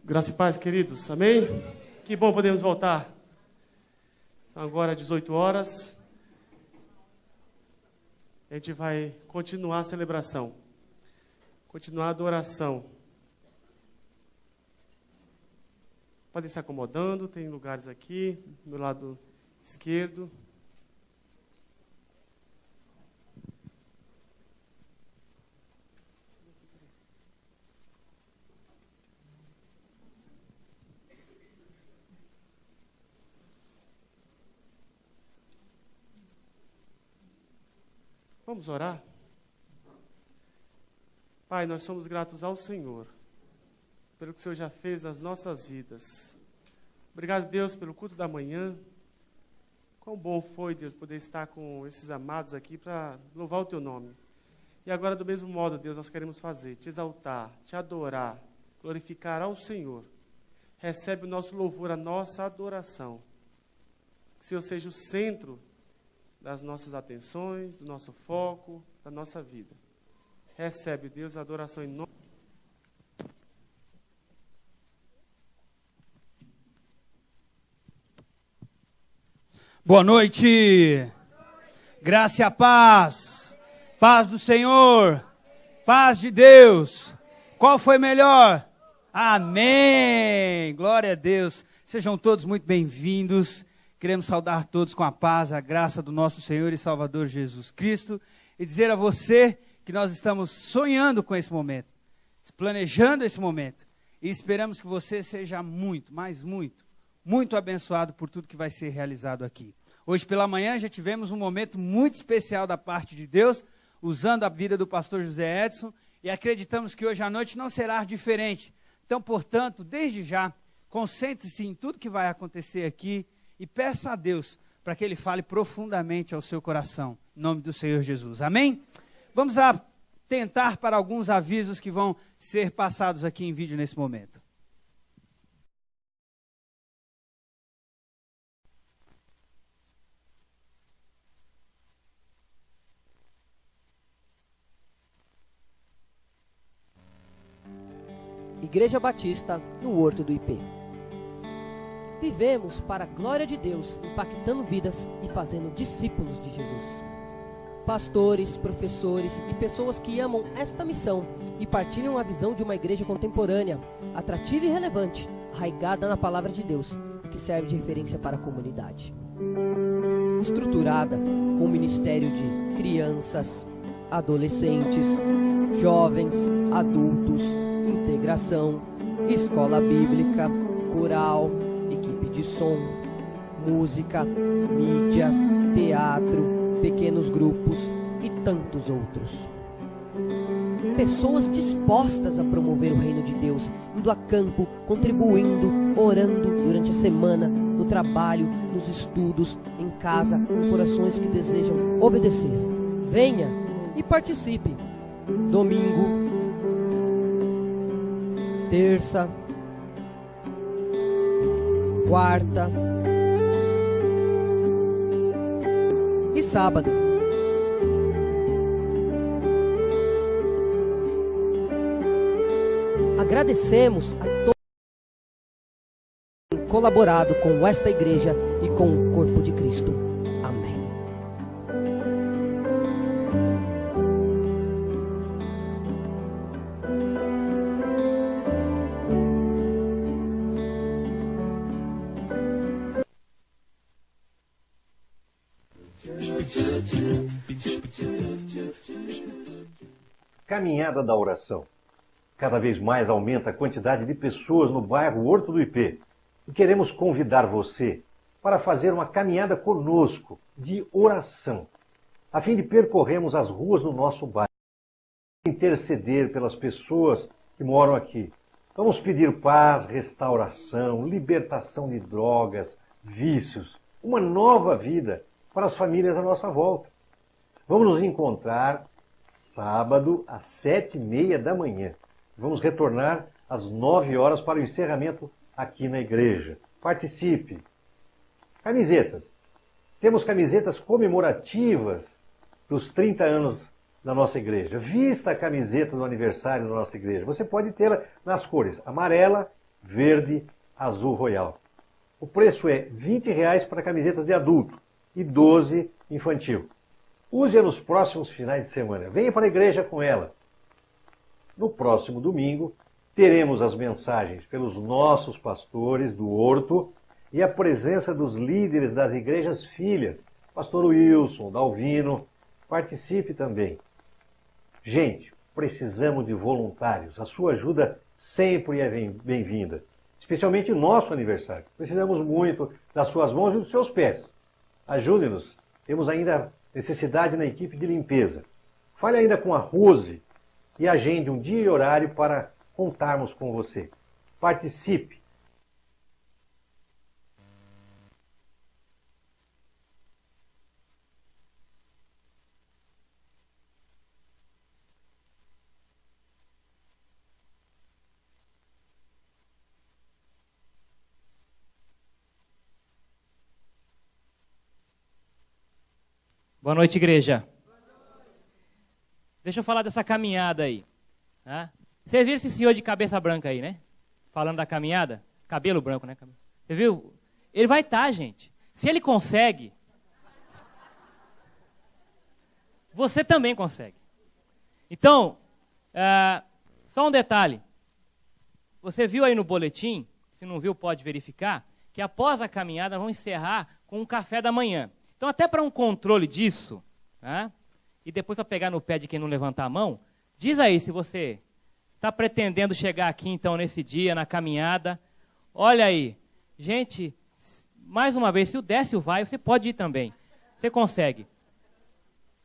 Graça e paz, queridos. Amém? Que bom podemos voltar. São agora 18 horas. A gente vai continuar a celebração. Continuar a adoração. Podem se acomodando, tem lugares aqui, do meu lado esquerdo. Vamos orar? Pai, nós somos gratos ao Senhor, pelo que o Senhor já fez nas nossas vidas. Obrigado, Deus, pelo culto da manhã. Quão bom foi, Deus, poder estar com esses amados aqui para louvar o Teu nome. E agora, do mesmo modo, Deus, nós queremos fazer, te exaltar, te adorar, glorificar ao Senhor. Recebe o nosso louvor, a nossa adoração. Que o Senhor seja o centro das nossas atenções, do nosso foco, da nossa vida. Recebe, Deus, a adoração em nome. Boa noite. Graça e a paz. Paz do Senhor. Paz de Deus. Qual foi melhor? Amém. Glória a Deus. Sejam todos muito bem-vindos. Queremos saudar todos com a paz, a graça do nosso Senhor e Salvador Jesus Cristo e dizer a você que nós estamos sonhando com esse momento, planejando esse momento e esperamos que você seja muito, mas muito abençoado por tudo que vai ser realizado aqui. Hoje pela manhã já tivemos um momento muito especial da parte de Deus, usando a vida do pastor José Edson e acreditamos que hoje à noite não será diferente. Então, portanto, desde já, concentre-se em tudo que vai acontecer aqui, e peça a Deus para que Ele fale profundamente ao seu coração, em nome do Senhor Jesus. Amém? Vamos atentar para alguns avisos que vão ser passados aqui em vídeo nesse momento. Igreja Batista no Horto do IP. Vivemos para a glória de Deus, impactando vidas e fazendo discípulos de Jesus. Pastores, professores e pessoas que amam esta missão e partilham a visão de uma igreja contemporânea, atrativa e relevante, arraigada na palavra de Deus, que serve de referência para a comunidade. Estruturada com ministério de crianças, adolescentes, jovens, adultos, integração, escola bíblica, coral, equipe de som, música, mídia, teatro, pequenos grupos e tantos outros. Pessoas dispostas a promover o reino de Deus, indo a campo, contribuindo, orando durante a semana, no trabalho, nos estudos, em casa, com corações que desejam obedecer. Venha e participe. Domingo, terça, quarta e sábado. Agradecemos a todos que têm colaborado com esta igreja e com o corpo de Cristo. Amém. Caminhada da oração. Cada vez mais aumenta a quantidade de pessoas no bairro Horto do IP. e queremos convidar você para fazer uma caminhada conosco de oração, a fim de percorrermos as ruas do nosso bairro, interceder pelas pessoas que moram aqui. Vamos pedir paz, restauração, libertação de drogas, vícios, uma nova vida para as famílias à nossa volta. Vamos nos encontrar sábado às 7h30 da manhã. Vamos retornar às 9 horas para o encerramento aqui na igreja. Participe. Camisetas. Temos camisetas comemorativas dos 30 anos da nossa igreja. Vista a camiseta do aniversário da nossa igreja. Você pode tê-la nas cores amarela, verde, azul royal. O preço é R$20 para camisetas de adulto e 12 infantil. Use-a nos próximos finais de semana. Venha para a igreja com ela. No próximo domingo, teremos as mensagens pelos nossos pastores do Horto e a presença dos líderes das igrejas filhas, pastor Wilson, Dalvino. Participe também. Gente, precisamos de voluntários. A sua ajuda sempre é bem-vinda. Especialmente no nosso aniversário. Precisamos muito das suas mãos e dos seus pés. Ajude-nos. Temos ainda necessidade na equipe de limpeza. Fale ainda com a Rose e agende um dia e horário para contarmos com você. Participe. Boa noite, igreja. Deixa eu falar dessa caminhada aí. Né? Você viu esse senhor de cabeça branca aí, né? Falando da caminhada. Cabelo branco, né? Você viu? Ele vai estar, gente. Se ele consegue, você também consegue. Então, só um detalhe. Você viu aí no boletim, se não viu pode verificar, que após a caminhada vão encerrar com um café da manhã. Então, até para um controle disso, né, e depois para pegar no pé de quem não levantar a mão, diz aí se você está pretendendo chegar aqui, então, nesse dia, na caminhada. Olha aí, gente, mais uma vez, se o Décio vai, você pode ir também. Você consegue.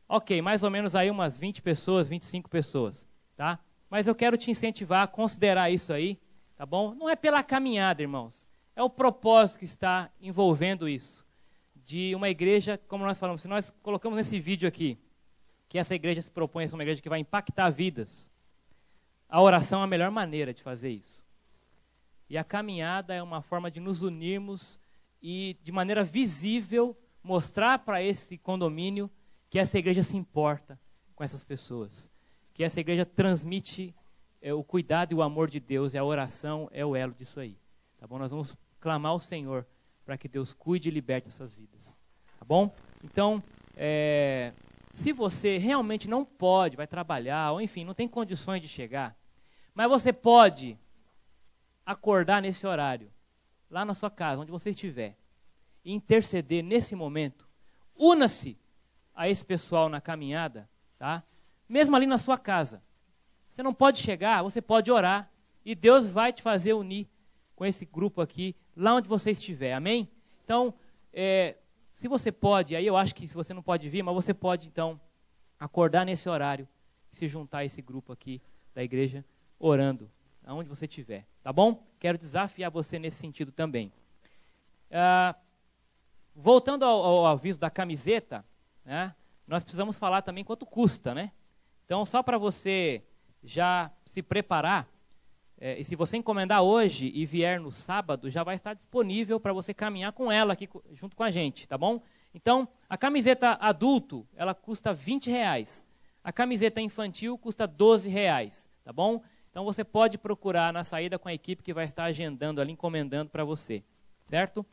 Ok, mais ou menos aí umas 20 pessoas, 25 pessoas, tá? Mas eu quero te incentivar a considerar isso aí, tá bom? Não é pela caminhada, irmãos. É o propósito que está envolvendo isso. De uma igreja, como nós falamos, se nós colocamos nesse vídeo aqui, que essa igreja se propõe a ser uma igreja que vai impactar vidas, a oração é a melhor maneira de fazer isso. E a caminhada é uma forma de nos unirmos e, de maneira visível, mostrar para esse condomínio que essa igreja se importa com essas pessoas, que essa igreja transmite o cuidado e o amor de Deus, e a oração é o elo disso aí. Tá bom? Nós vamos clamar ao Senhor para que Deus cuide e liberte essas vidas. Tá bom? Então, se você realmente não pode, vai trabalhar, ou enfim, não tem condições de chegar, mas você pode acordar nesse horário, lá na sua casa, onde você estiver, e interceder nesse momento, una-se a esse pessoal na caminhada, tá? Mesmo ali na sua casa. Você não pode chegar, você pode orar, e Deus vai te fazer unir com esse grupo aqui, lá onde você estiver, amém? Então, se você pode, aí eu acho que se você não pode vir, mas você pode então acordar nesse horário e se juntar a esse grupo aqui da igreja, orando, aonde você estiver, tá bom? Quero desafiar você nesse sentido também. Voltando ao aviso da camiseta, né, nós precisamos falar também quanto custa, né? Então, só para você já se preparar, e se você encomendar hoje e vier no sábado, já vai estar disponível para você caminhar com ela aqui junto com a gente, tá bom? Então, a camiseta adulto, ela custa R$20. A camiseta infantil custa R$12, tá bom? Então, você pode procurar na saída com a equipe que vai estar agendando ali, encomendando para você, certo?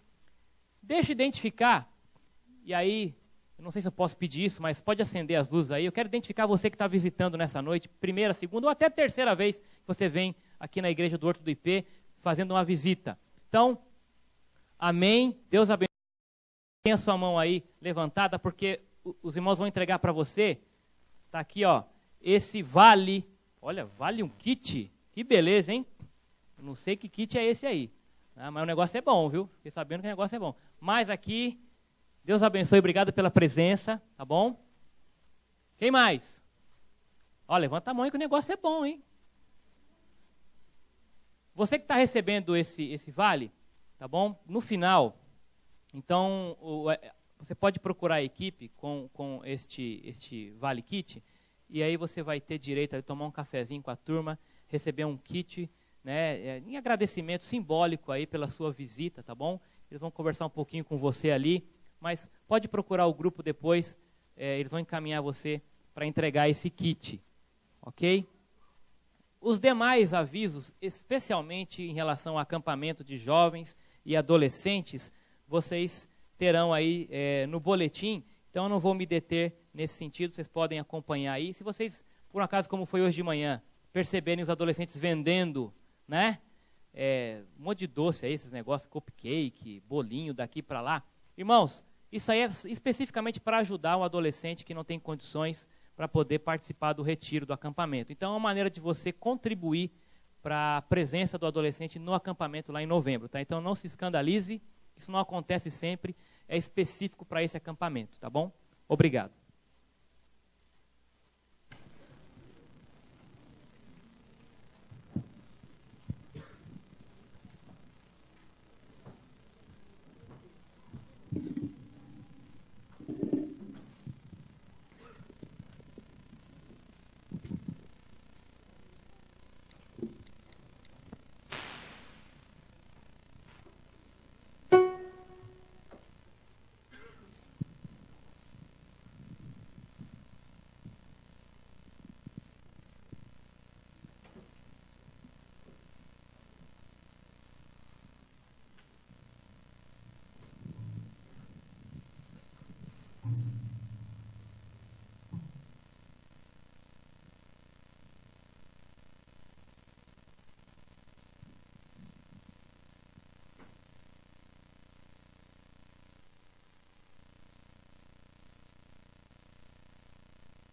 Deixa eu identificar, e aí, eu não sei se eu posso pedir isso, mas pode acender as luzes aí. Eu quero identificar você que está visitando nessa noite, primeira, segunda ou até terceira vez que você vem aqui na igreja do Horto do IP, fazendo uma visita. Então, amém, Deus abençoe. Tem a sua mão aí levantada, porque os irmãos vão entregar para você. Está aqui, ó, esse vale, olha, vale um kit, que beleza, hein? Eu não sei que kit é esse aí, Ah, mas o negócio é bom, viu? Fiquei sabendo que o negócio é bom. Mas aqui, Deus abençoe, obrigado pela presença, tá bom? Quem mais? Ó, levanta a mão aí que o negócio é bom, hein? Você que está recebendo esse vale, tá bom? No final, então, você pode procurar a equipe com este vale kit, e aí você vai ter direito a tomar um cafezinho com a turma, receber um kit, né, em agradecimento simbólico aí pela sua visita, tá bom? Eles vão conversar um pouquinho com você ali, mas pode procurar o grupo depois, eles vão encaminhar você para entregar esse kit, ok? Os demais avisos, especialmente em relação ao acampamento de jovens e adolescentes, vocês terão aí no boletim, então eu não vou me deter nesse sentido, vocês podem acompanhar aí. Se vocês, por um acaso, como foi hoje de manhã, perceberem os adolescentes vendendo, né, um monte de doce aí, esses negócios, cupcake, bolinho daqui para lá, irmãos, isso aí é especificamente para ajudar um adolescente que não tem condições para poder participar do retiro do acampamento. Então, é uma maneira de você contribuir para a presença do adolescente no acampamento lá em novembro. Tá? Então, não se escandalize, isso não acontece sempre, é específico para esse acampamento, tá bom? Obrigado.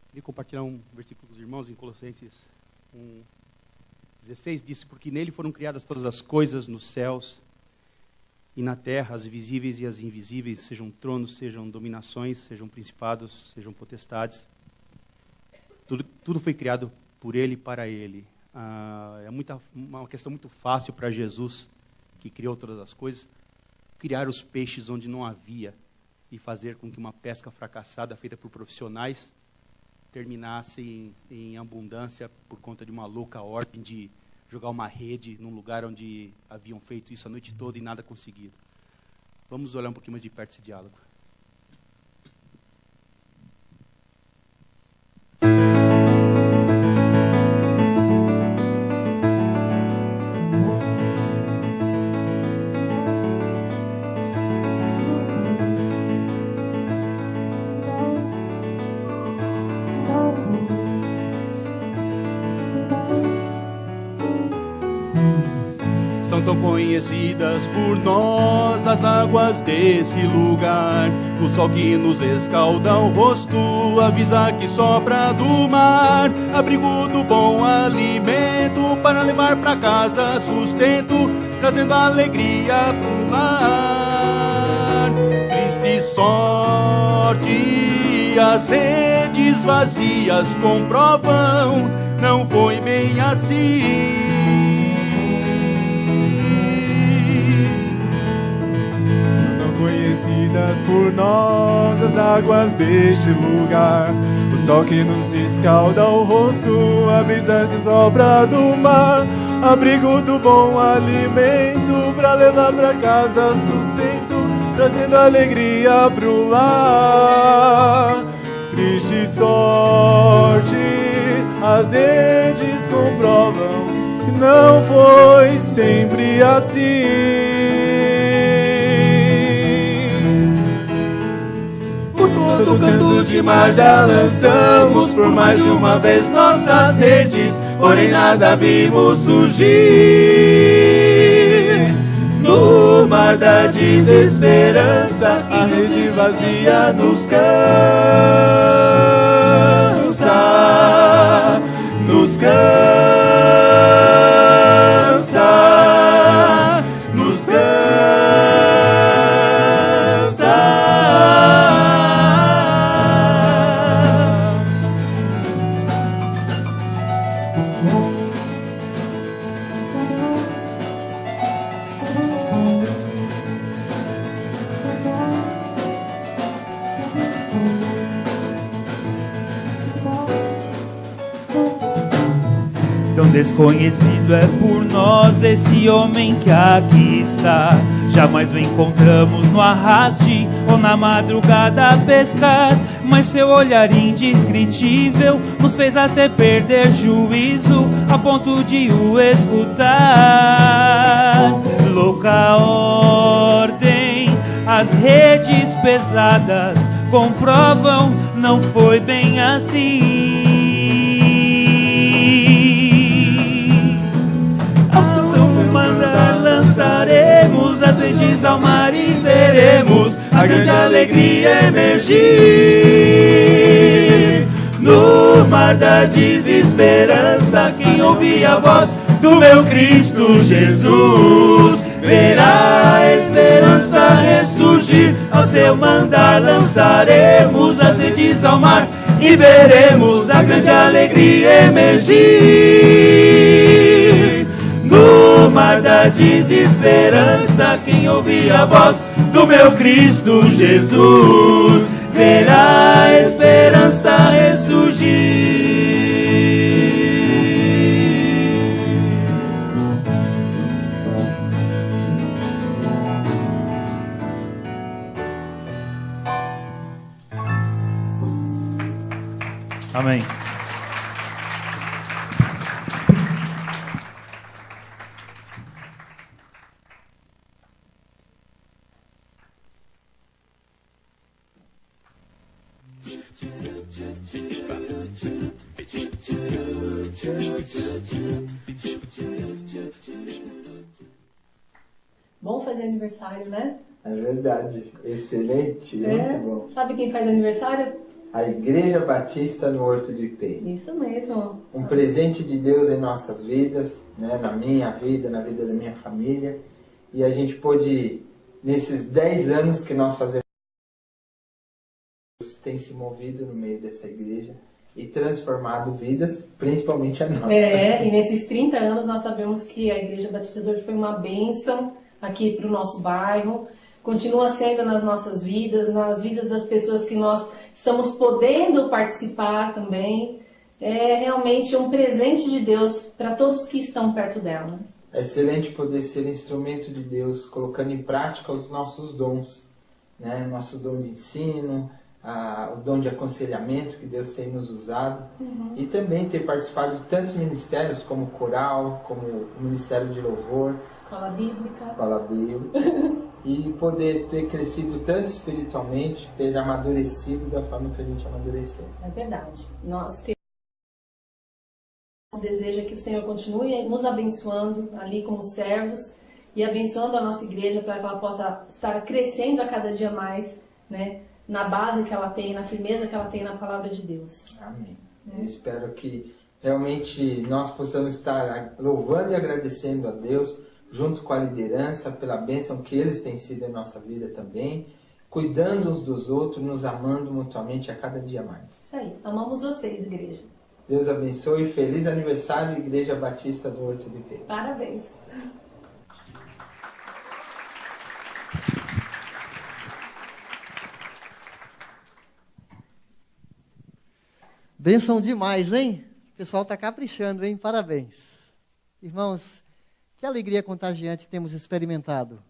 Queria compartilhar um versículo com os irmãos em Colossenses 1:16, diz: porque nele foram criadas todas as coisas nos céus e na terra, as visíveis e as invisíveis, sejam tronos, sejam dominações, sejam principados, sejam potestades. Tudo foi criado por ele e para ele. É uma questão muito fácil para Jesus, que criou todas as coisas, criar os peixes onde não havia e fazer com que uma pesca fracassada feita por profissionais terminasse em abundância por conta de uma louca ordem de jogar uma rede num lugar onde haviam feito isso a noite toda e nada conseguido. Vamos olhar um pouquinho mais de perto esse diálogo. São tão conhecidas por nós as águas desse lugar. O sol que nos escalda o rosto, a brisa que sopra do mar, abrigo do bom alimento para levar para casa sustento, trazendo alegria pro lar. Triste sorte, as redes vazias comprovam, não foi bem assim. Conhecidas por nós as águas deste lugar, o sol que nos escalda o rosto, a brisa que sopra do mar, abrigo do bom alimento para levar para casa sustento, trazendo alegria pro lar. Triste sorte, as redes comprovam que não foi sempre assim. Todo canto de mar já lançamos por mais de uma vez nossas redes, porém nada vimos surgir. No mar da desesperança, a rede vazia nos cansa, nos cansa, nos cansa. Desconhecido é por nós esse homem que aqui está. Jamais o encontramos no arraste ou na madrugada a pescar, mas seu olhar indescritível nos fez até perder juízo, a ponto de o escutar. Louca ordem, as redes pesadas comprovam, não foi bem assim. Lançaremos as redes ao mar e veremos a grande alegria emergir. No mar da desesperança, quem ouvir a voz do meu Cristo Jesus verá a esperança ressurgir. Ao seu mandar lançaremos as redes ao mar e veremos a grande alegria emergir. No mar da desesperança, quem ouvir a voz do meu Cristo Jesus verá a esperança ressurgir. Amém. Bom fazer aniversário, né? É verdade. Excelente. Muito bom. Sabe quem faz aniversário? A Igreja Batista no Horto de Ipê. Isso mesmo. Um presente de Deus em nossas vidas, né? Na minha vida, na vida da minha família. E a gente pôde, nesses 10 anos que nós fazemos, tem se movido no meio dessa igreja e transformado vidas, principalmente a nossa. E nesses 30 anos nós sabemos que a Igreja Batista do Horto foi uma bênção aqui para o nosso bairro, continua sendo nas nossas vidas, nas vidas das pessoas que nós estamos podendo participar também. É realmente um presente de Deus para todos que estão perto dela. É excelente poder ser instrumento de Deus, colocando em prática os nossos dons, né? Nosso dom de ensino, o dom de aconselhamento que Deus tem nos usado, e também ter participado de tantos ministérios como o coral, como o Ministério de Louvor, Escola Bíblica, e poder ter crescido tanto espiritualmente, ter amadurecido da forma que a gente amadureceu. É verdade. Nosso desejo é que o Senhor continue nos abençoando ali como servos e abençoando a nossa igreja para que ela possa estar crescendo a cada dia mais, né? Na base que ela tem, na firmeza que ela tem na palavra de Deus. Amém. Eu espero que realmente nós possamos estar louvando e agradecendo a Deus, junto com a liderança, pela bênção que eles têm sido em nossa vida também, cuidando uns dos outros, nos amando mutuamente a cada dia mais. Isso aí. Amamos vocês, igreja. Deus abençoe e feliz aniversário, Igreja Batista do Horto de Ipê. Parabéns. Bênção demais, hein? O pessoal está caprichando, hein? Parabéns. Irmãos, que alegria contagiante temos experimentado.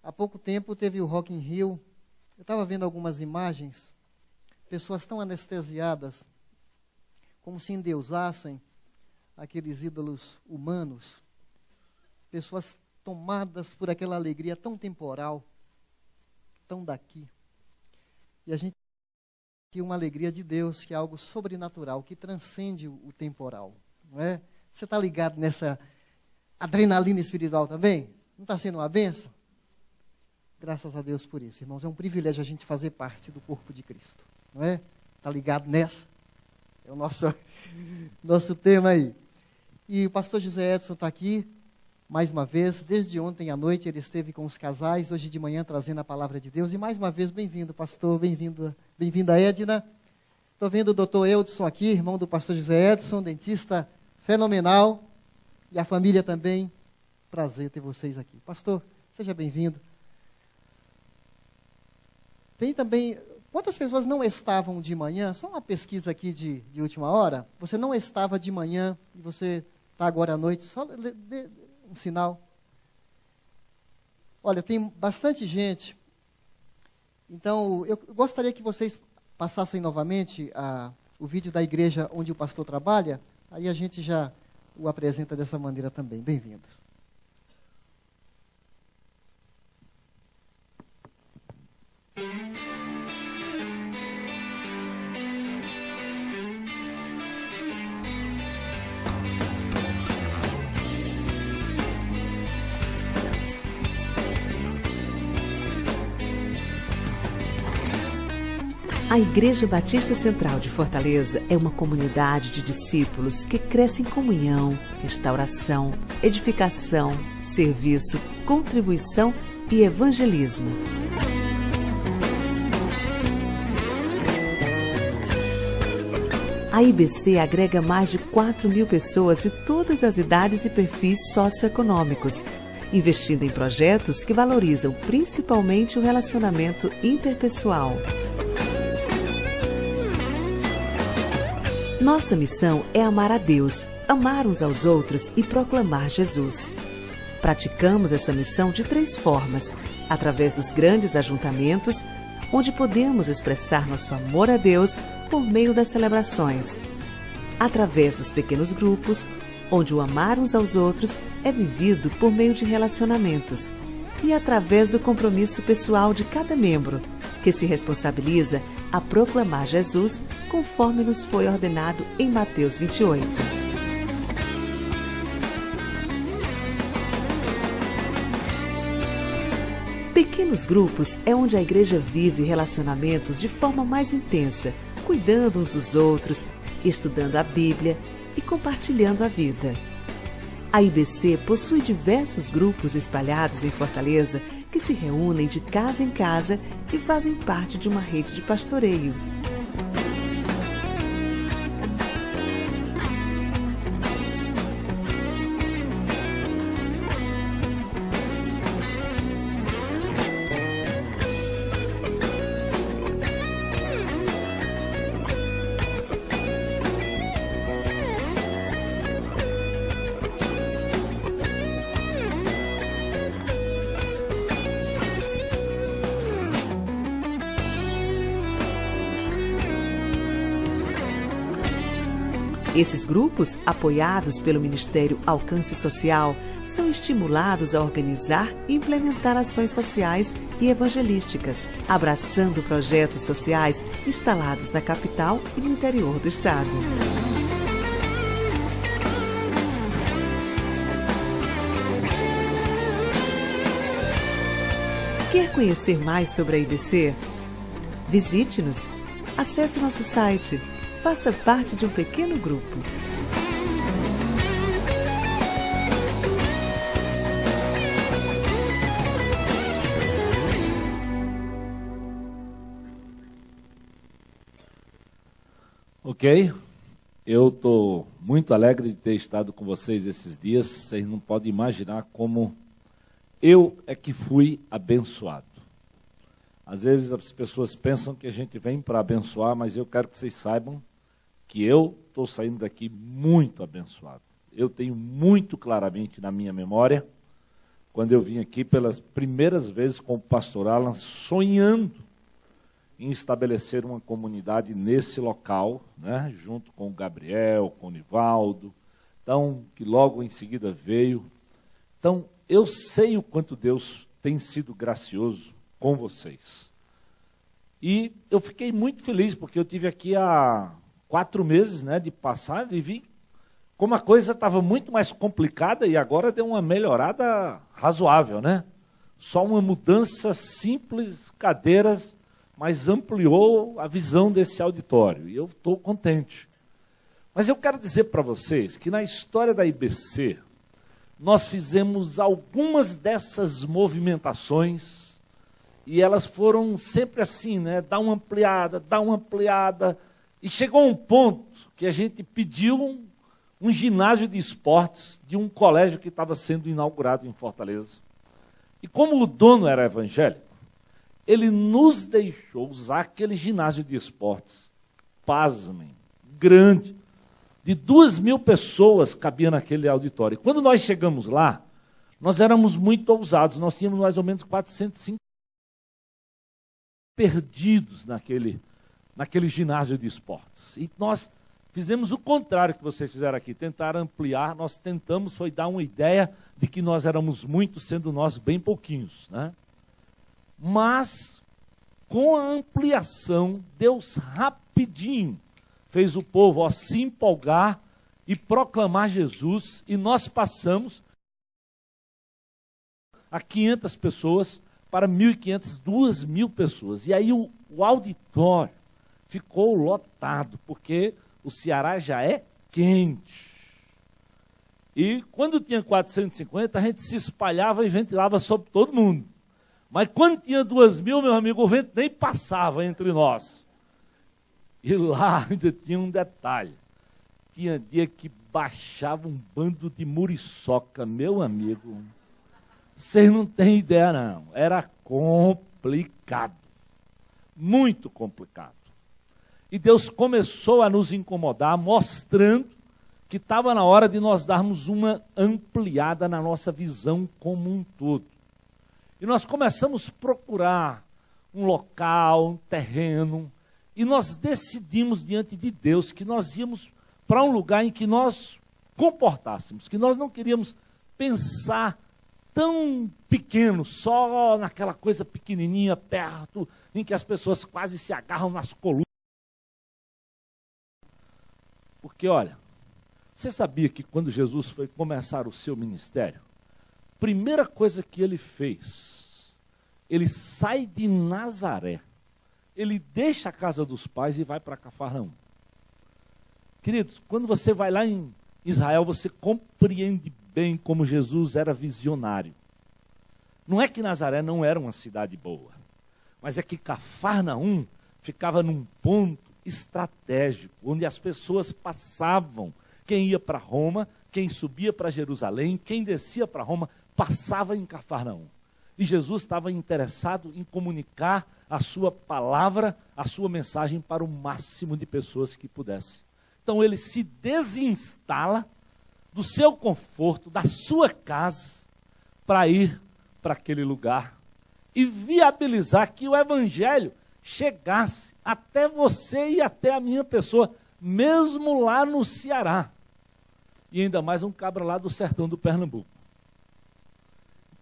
Há pouco tempo teve o Rock in Rio. Eu estava vendo algumas imagens. Pessoas tão anestesiadas, como se endeusassem aqueles ídolos humanos. Pessoas tomadas por aquela alegria tão temporal, tão daqui. E a gente tem uma alegria de Deus, que é algo sobrenatural, que transcende o temporal. Não é? Você está ligado nessa adrenalina espiritual também? Não está sendo uma bênção? Graças a Deus por isso, irmãos. É um privilégio a gente fazer parte do corpo de Cristo. Não é? Está ligado nessa? É o nosso tema aí. E o pastor José Edson está aqui, mais uma vez. Desde ontem à noite ele esteve com os casais, hoje de manhã trazendo a palavra de Deus. E mais uma vez, bem-vindo, pastor, bem-vinda, Edna. Estou vendo o doutor Eudson aqui, irmão do pastor José Edson, dentista fenomenal. E a família também. Prazer ter vocês aqui. Pastor, seja bem-vindo. Tem também Quantas pessoas não estavam de manhã? Só uma pesquisa aqui de última hora. Você não estava de manhã e você está agora à noite. Só dê um sinal. Olha, tem bastante gente. Então, eu gostaria que vocês passassem novamente o vídeo da igreja onde o pastor trabalha. Aí a gente já o apresenta dessa maneira também. Bem-vindos. A Igreja Batista Central de Fortaleza é uma comunidade de discípulos que cresce em comunhão, restauração, edificação, serviço, contribuição e evangelismo. A IBC agrega mais de 4.000 pessoas de todas as idades e perfis socioeconômicos, investindo em projetos que valorizam principalmente o relacionamento interpessoal. Nossa missão é amar a Deus, amar uns aos outros e proclamar Jesus. Praticamos essa missão de 3 formas: através dos grandes ajuntamentos, onde podemos expressar nosso amor a Deus por meio das celebrações; através dos pequenos grupos, onde o amar uns aos outros é vivido por meio de relacionamentos; e através do compromisso pessoal de cada membro, que se responsabiliza a proclamar Jesus conforme nos foi ordenado em Mateus 28. Pequenos grupos é onde a igreja vive relacionamentos de forma mais intensa, cuidando uns dos outros, estudando a Bíblia e compartilhando a vida. A IBC possui diversos grupos espalhados em Fortaleza que se reúnem de casa em casa e fazem parte de uma rede de pastoreio. Esses grupos, apoiados pelo Ministério Alcance Social, são estimulados a organizar e implementar ações sociais e evangelísticas, abraçando projetos sociais instalados na capital e no interior do estado. Quer conhecer mais sobre a IBC? Visite-nos, acesse o nosso site. Faça parte de um pequeno grupo. Ok, eu estou muito alegre de ter estado com vocês esses dias. Vocês não podem imaginar como eu é que fui abençoado. Às vezes as pessoas pensam que a gente vem para abençoar, mas eu quero que vocês saibam que eu estou saindo daqui muito abençoado. Eu tenho muito claramente na minha memória, quando eu vim aqui pelas primeiras vezes com o pastor Alan, sonhando em estabelecer uma comunidade nesse local, né, junto com o Gabriel, com o Nivaldo, então, que logo em seguida veio. Então, eu sei o quanto Deus tem sido gracioso com vocês. E eu fiquei muito feliz, porque eu tive aqui há 4 meses, né, de passagem, e vi como a coisa estava muito mais complicada e agora deu uma melhorada razoável, né? Só uma mudança simples, cadeiras, mas ampliou a visão desse auditório, e eu estou contente. Mas eu quero dizer para vocês que na história da IBC, nós fizemos algumas dessas movimentações, e elas foram sempre assim, né? Dá uma ampliada, e chegou um ponto que a gente pediu um ginásio de esportes de um colégio que estava sendo inaugurado em Fortaleza. E como o dono era evangélico, ele nos deixou usar aquele ginásio de esportes, pasmem, grande, de 2.000 pessoas cabia naquele auditório. E quando nós chegamos lá, nós éramos muito ousados, nós tínhamos mais ou menos 405 perdidos naquele ginásio de esportes. E nós fizemos o contrário que vocês fizeram aqui, tentar ampliar, nós tentamos, foi dar uma ideia de que nós éramos muitos, sendo nós bem pouquinhos, né? Mas, com a ampliação, Deus rapidinho fez o povo se empolgar e proclamar Jesus, e nós passamos a 500 pessoas para 1.500, 2.000 pessoas. E aí o auditório ficou lotado, porque o Ceará já é quente. E quando tinha 450, a gente se espalhava e ventilava sobre todo mundo. Mas quando tinha 2.000, meu amigo, o vento nem passava entre nós. E lá ainda tinha um detalhe. Tinha dia que baixava um bando de muriçoca, meu amigo. Vocês não têm ideia, não. Era complicado. Muito complicado. E Deus começou a nos incomodar, mostrando que estava na hora de nós darmos uma ampliada na nossa visão como um todo. E nós começamos a procurar um local, um terreno, e nós decidimos diante de Deus que nós íamos para um lugar em que nós comportássemos, que nós não queríamos pensar tão pequeno, só naquela coisa pequenininha, perto, em que as pessoas quase se agarram nas colunas. Porque, olha, você sabia que quando Jesus foi começar o seu ministério, primeira coisa que ele fez, ele sai de Nazaré, ele deixa a casa dos pais e vai para Cafarnaum. Queridos, quando você vai lá em Israel, você compreende bem como Jesus era visionário. Não é que Nazaré não era uma cidade boa, mas é que Cafarnaum ficava num ponto estratégico, onde as pessoas passavam. Quem ia para Roma, quem subia para Jerusalém, quem descia para Roma, passava em Cafarnaum. E Jesus estava interessado em comunicar a sua palavra, a sua mensagem para o máximo de pessoas que pudesse. Então ele se desinstala do seu conforto, da sua casa, para ir para aquele lugar e viabilizar que o evangelho chegasse até você e até a minha pessoa, mesmo lá no Ceará. E ainda mais um cabra lá do sertão do Pernambuco.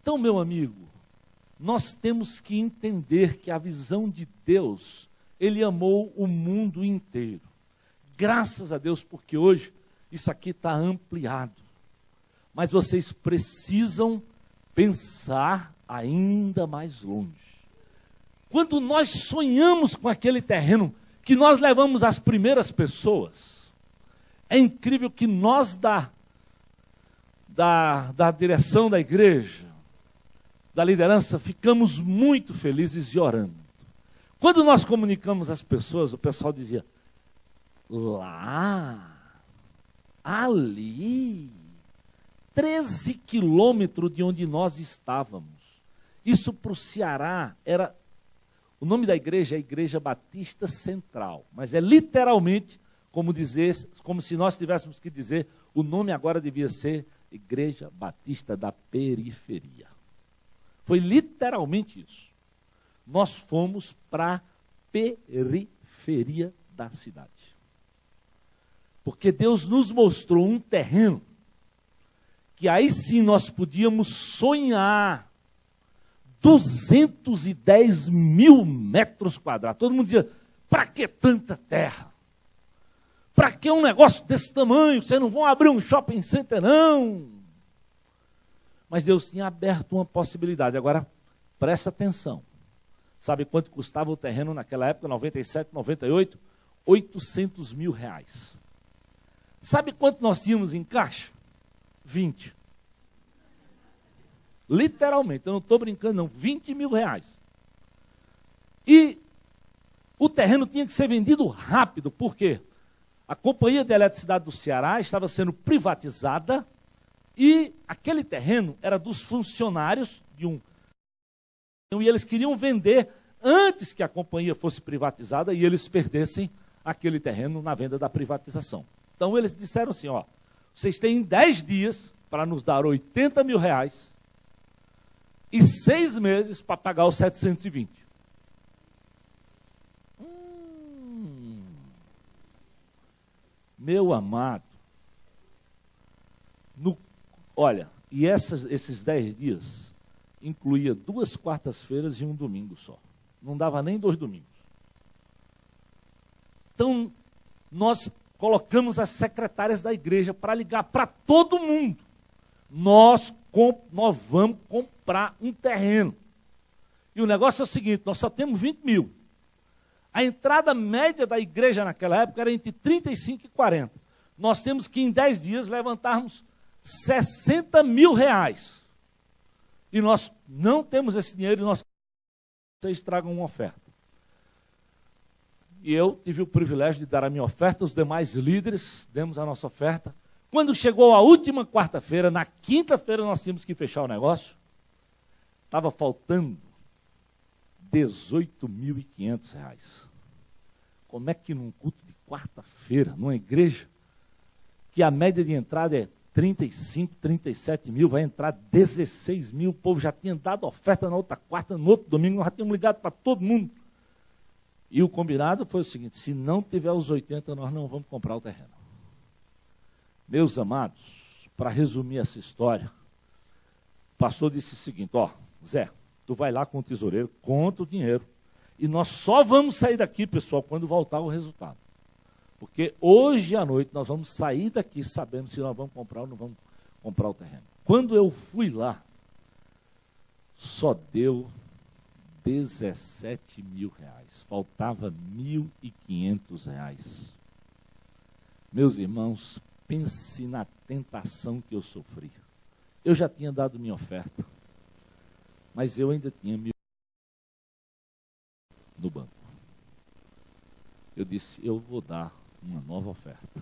Então, meu amigo, nós temos que entender que a visão de Deus, ele amou o mundo inteiro. Graças a Deus, porque hoje isso aqui está ampliado. Mas vocês precisam pensar ainda mais longe. Quando nós sonhamos com aquele terreno que nós levamos as primeiras pessoas, é incrível que nós da direção da igreja, da liderança, ficamos muito felizes e orando. Quando nós comunicamos às pessoas, o pessoal dizia, lá, ali, 13 quilômetros de onde nós estávamos. Isso para o Ceará era, o nome da igreja é Igreja Batista Central, mas é literalmente como se nós tivéssemos que dizer, o nome agora devia ser Igreja Batista da Periferia. Foi literalmente isso. Nós fomos para a periferia da cidade. Porque Deus nos mostrou um terreno que aí sim nós podíamos sonhar 210 mil metros quadrados. Todo mundo dizia, para que tanta terra? Para que um negócio desse tamanho? Vocês não vão abrir um shopping center, não. Mas Deus tinha aberto uma possibilidade. Agora, presta atenção. Sabe quanto custava o terreno naquela época, 97, 98? 800 mil reais. Sabe quanto nós tínhamos em caixa? 20. Literalmente, eu não estou brincando não, 20 mil reais. E o terreno tinha que ser vendido rápido, por quê? A Companhia de Eletricidade do Ceará estava sendo privatizada e aquele terreno era dos funcionários de e eles queriam vender antes que a companhia fosse privatizada e eles perdessem aquele terreno na venda da privatização. Então eles disseram assim, ó, vocês têm 10 dias para nos dar 80 mil reais e 6 meses para pagar os 720. Meu amado, olha, e esses 10 dias incluía 2 quartas-feiras e um domingo só. Não dava nem 2 domingos. Então, nós colocamos as secretárias da igreja para ligar para todo mundo. Nós vamos comprar um terreno. E o negócio é o seguinte, nós só temos 20 mil. A entrada média da igreja naquela época era entre 35 e 40. Nós temos que, em 10 dias, levantarmos 60 mil reais. E nós não temos esse dinheiro e vocês tragam uma oferta. E eu tive o privilégio de dar a minha oferta, os demais líderes demos a nossa oferta. Quando chegou a última quarta-feira, na quinta-feira nós tínhamos que fechar o negócio, estava faltando R$18.500. Como é que num culto de quarta-feira, numa igreja, que a média de entrada é 35, 37 mil, vai entrar 16 mil, o povo já tinha dado oferta na outra quarta, no outro domingo, nós já tínhamos ligado para todo mundo. E o combinado foi o seguinte, se não tiver os 80, nós não vamos comprar o terreno. Meus amados, para resumir essa história, o pastor disse o seguinte, ó, Zé, tu vai lá com o tesoureiro, conta o dinheiro, e nós só vamos sair daqui, pessoal, quando voltar o resultado. Porque hoje à noite nós vamos sair daqui sabendo se nós vamos comprar ou não vamos comprar o terreno. Quando eu fui lá, só deu 17 mil reais. Faltava R$1.500. Meus irmãos, pense na tentação que eu sofri. Eu já tinha dado minha oferta, mas eu ainda tinha no banco. Eu disse, eu vou dar uma nova oferta.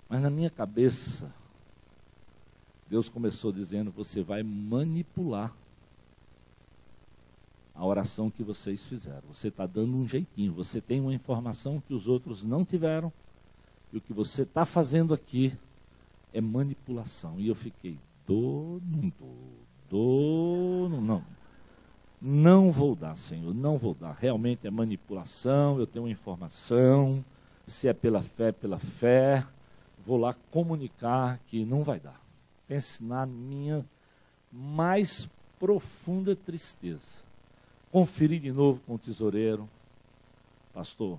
Mas na minha cabeça, Deus começou dizendo, você vai manipular a oração que vocês fizeram. Você está dando um jeitinho, você tem uma informação que os outros não tiveram, e o que você está fazendo aqui é manipulação. E eu fiquei, não vou dar, Senhor, não vou dar. Realmente é manipulação, eu tenho uma informação, se é pela fé, vou lá comunicar que não vai dar. Pense na minha mais profunda tristeza. Conferi de novo com o tesoureiro, pastor,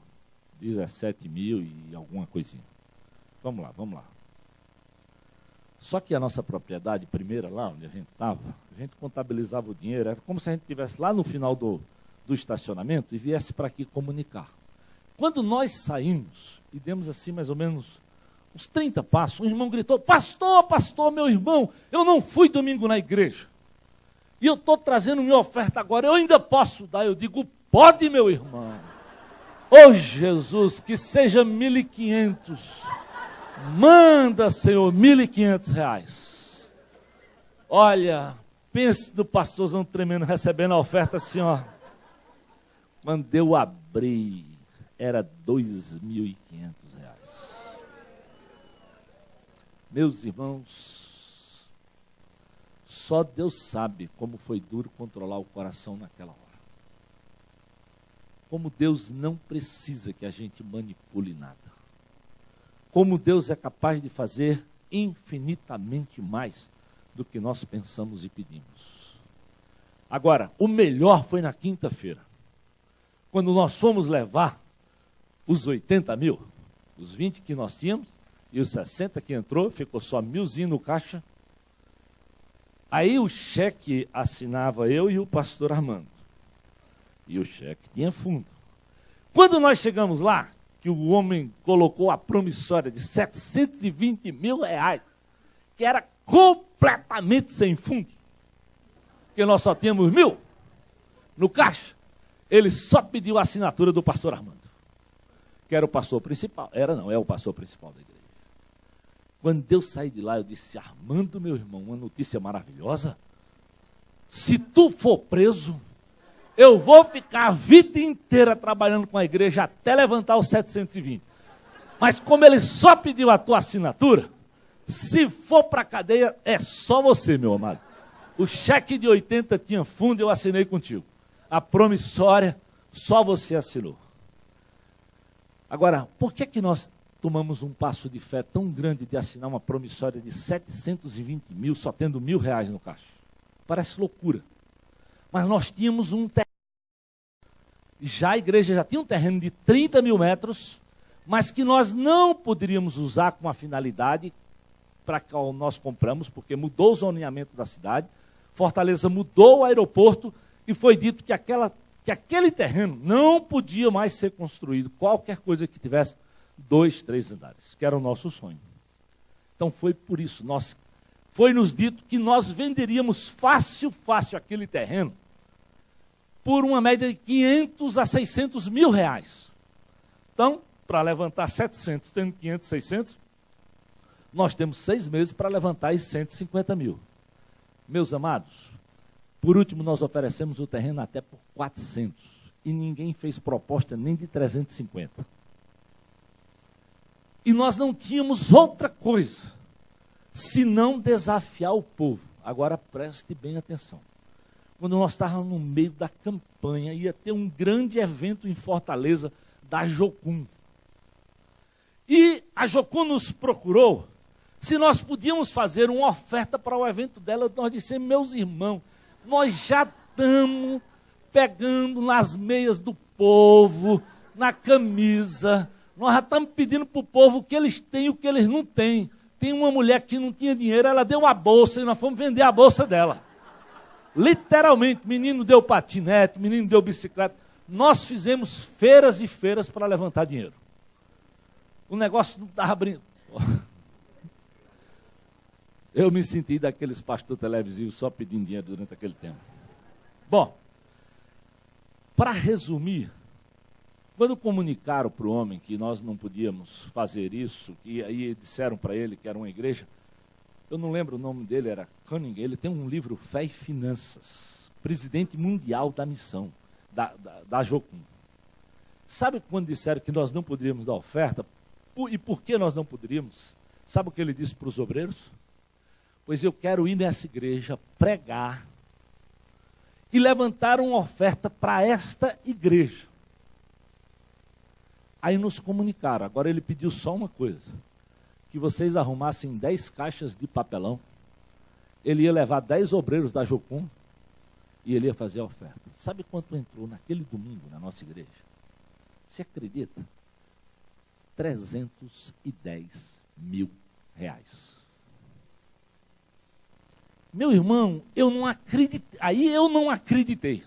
17 mil e alguma coisinha. Vamos lá. Só que a nossa propriedade primeira, lá onde a gente estava, a gente contabilizava o dinheiro, era como se a gente estivesse lá no final do estacionamento e viesse para aqui comunicar. Quando nós saímos e demos assim mais ou menos uns 30 passos, um irmão gritou, pastor, meu irmão, eu não fui domingo na igreja. E eu estou trazendo minha oferta agora, eu ainda posso dar? Eu digo, pode, meu irmão. Ô Jesus, que seja 1.500. Manda, Senhor, 1.500 reais. Olha, pense no pastorzão tremendo, recebendo a oferta assim, ó. Quando eu abri, era 2.500 reais. Meus irmãos, só Deus sabe como foi duro controlar o coração naquela hora. Como Deus não precisa que a gente manipule nada. Como Deus é capaz de fazer infinitamente mais do que nós pensamos e pedimos. Agora, o melhor foi na quinta-feira, quando nós fomos levar os 80 mil, os 20 que nós tínhamos, e os 60 que entrou, ficou só 1.000 no caixa. Aí o cheque assinava eu e o pastor Armando. E o cheque tinha fundo. Quando nós chegamos lá, que o homem colocou a promissória de 720 mil reais, que era completamente sem fundo, porque nós só tínhamos 1.000 no caixa, ele só pediu a assinatura do pastor Armando, que era o pastor principal. É o pastor principal da igreja. Quando eu saí de lá, eu disse, Armando, meu irmão, uma notícia maravilhosa. Se tu for preso, Eu vou ficar a vida inteira trabalhando com a igreja até levantar os 720. Mas como ele só pediu a tua assinatura, se for para a cadeia, é só você, meu amado. O cheque de 80 tinha fundo, eu assinei contigo. A promissória, só você assinou. Agora, por que nós tomamos um passo de fé tão grande de assinar uma promissória de 720 mil, só tendo R$1.000 no caixa? Parece loucura. Mas nós tínhamos um terreno. Já a igreja já tinha um terreno de 30 mil metros, mas que nós não poderíamos usar com a finalidade para qual nós compramos, porque mudou o zoneamento da cidade, Fortaleza mudou o aeroporto e foi dito que aquele terreno não podia mais ser construído, qualquer coisa que tivesse 2, 3 andares, que era o nosso sonho. Então foi por isso, foi nos dito que nós venderíamos fácil aquele terreno por uma média de 500 a 600 mil reais. Então, para levantar 700, tendo 500, 600, nós temos 6 meses para levantar os 150 mil. Meus amados, por último, nós oferecemos o terreno até por 400, e ninguém fez proposta nem de 350. E nós não tínhamos outra coisa, senão desafiar o povo. Agora preste bem atenção. Quando nós estávamos no meio da campanha, ia ter um grande evento em Fortaleza da Jocum. E a Jocum nos procurou se nós podíamos fazer uma oferta para o evento dela. Nós dissemos, meus irmãos, nós já estamos pegando nas meias do povo, na camisa, nós já estamos pedindo para o povo o que eles têm e o que eles não têm. Tem uma mulher que não tinha dinheiro, ela deu uma bolsa e nós fomos vender a bolsa dela. Literalmente, menino deu patinete, menino deu bicicleta. Nós fizemos feiras e feiras para levantar dinheiro. O negócio não estava abrindo. Eu me senti daqueles pastores televisivos só pedindo dinheiro durante aquele tempo. Bom, para resumir, quando comunicaram para o homem que nós não podíamos fazer isso, e aí disseram para ele que era uma igreja, eu não lembro o nome dele, era Cunningham, ele tem um livro, Fé e Finanças, presidente mundial da missão, da Jocum. Sabe quando disseram que nós não poderíamos dar oferta? E por que nós não poderíamos? Sabe o que ele disse para os obreiros? Pois eu quero ir nessa igreja pregar e levantar uma oferta para esta igreja. Aí nos comunicaram, agora ele pediu só uma coisa, que vocês arrumassem 10 caixas de papelão, ele ia levar 10 obreiros da Jocum e ele ia fazer a oferta. Sabe quanto entrou naquele domingo na nossa igreja? Você acredita? 310 mil reais. Meu irmão, eu não acreditei. Aí eu não acreditei.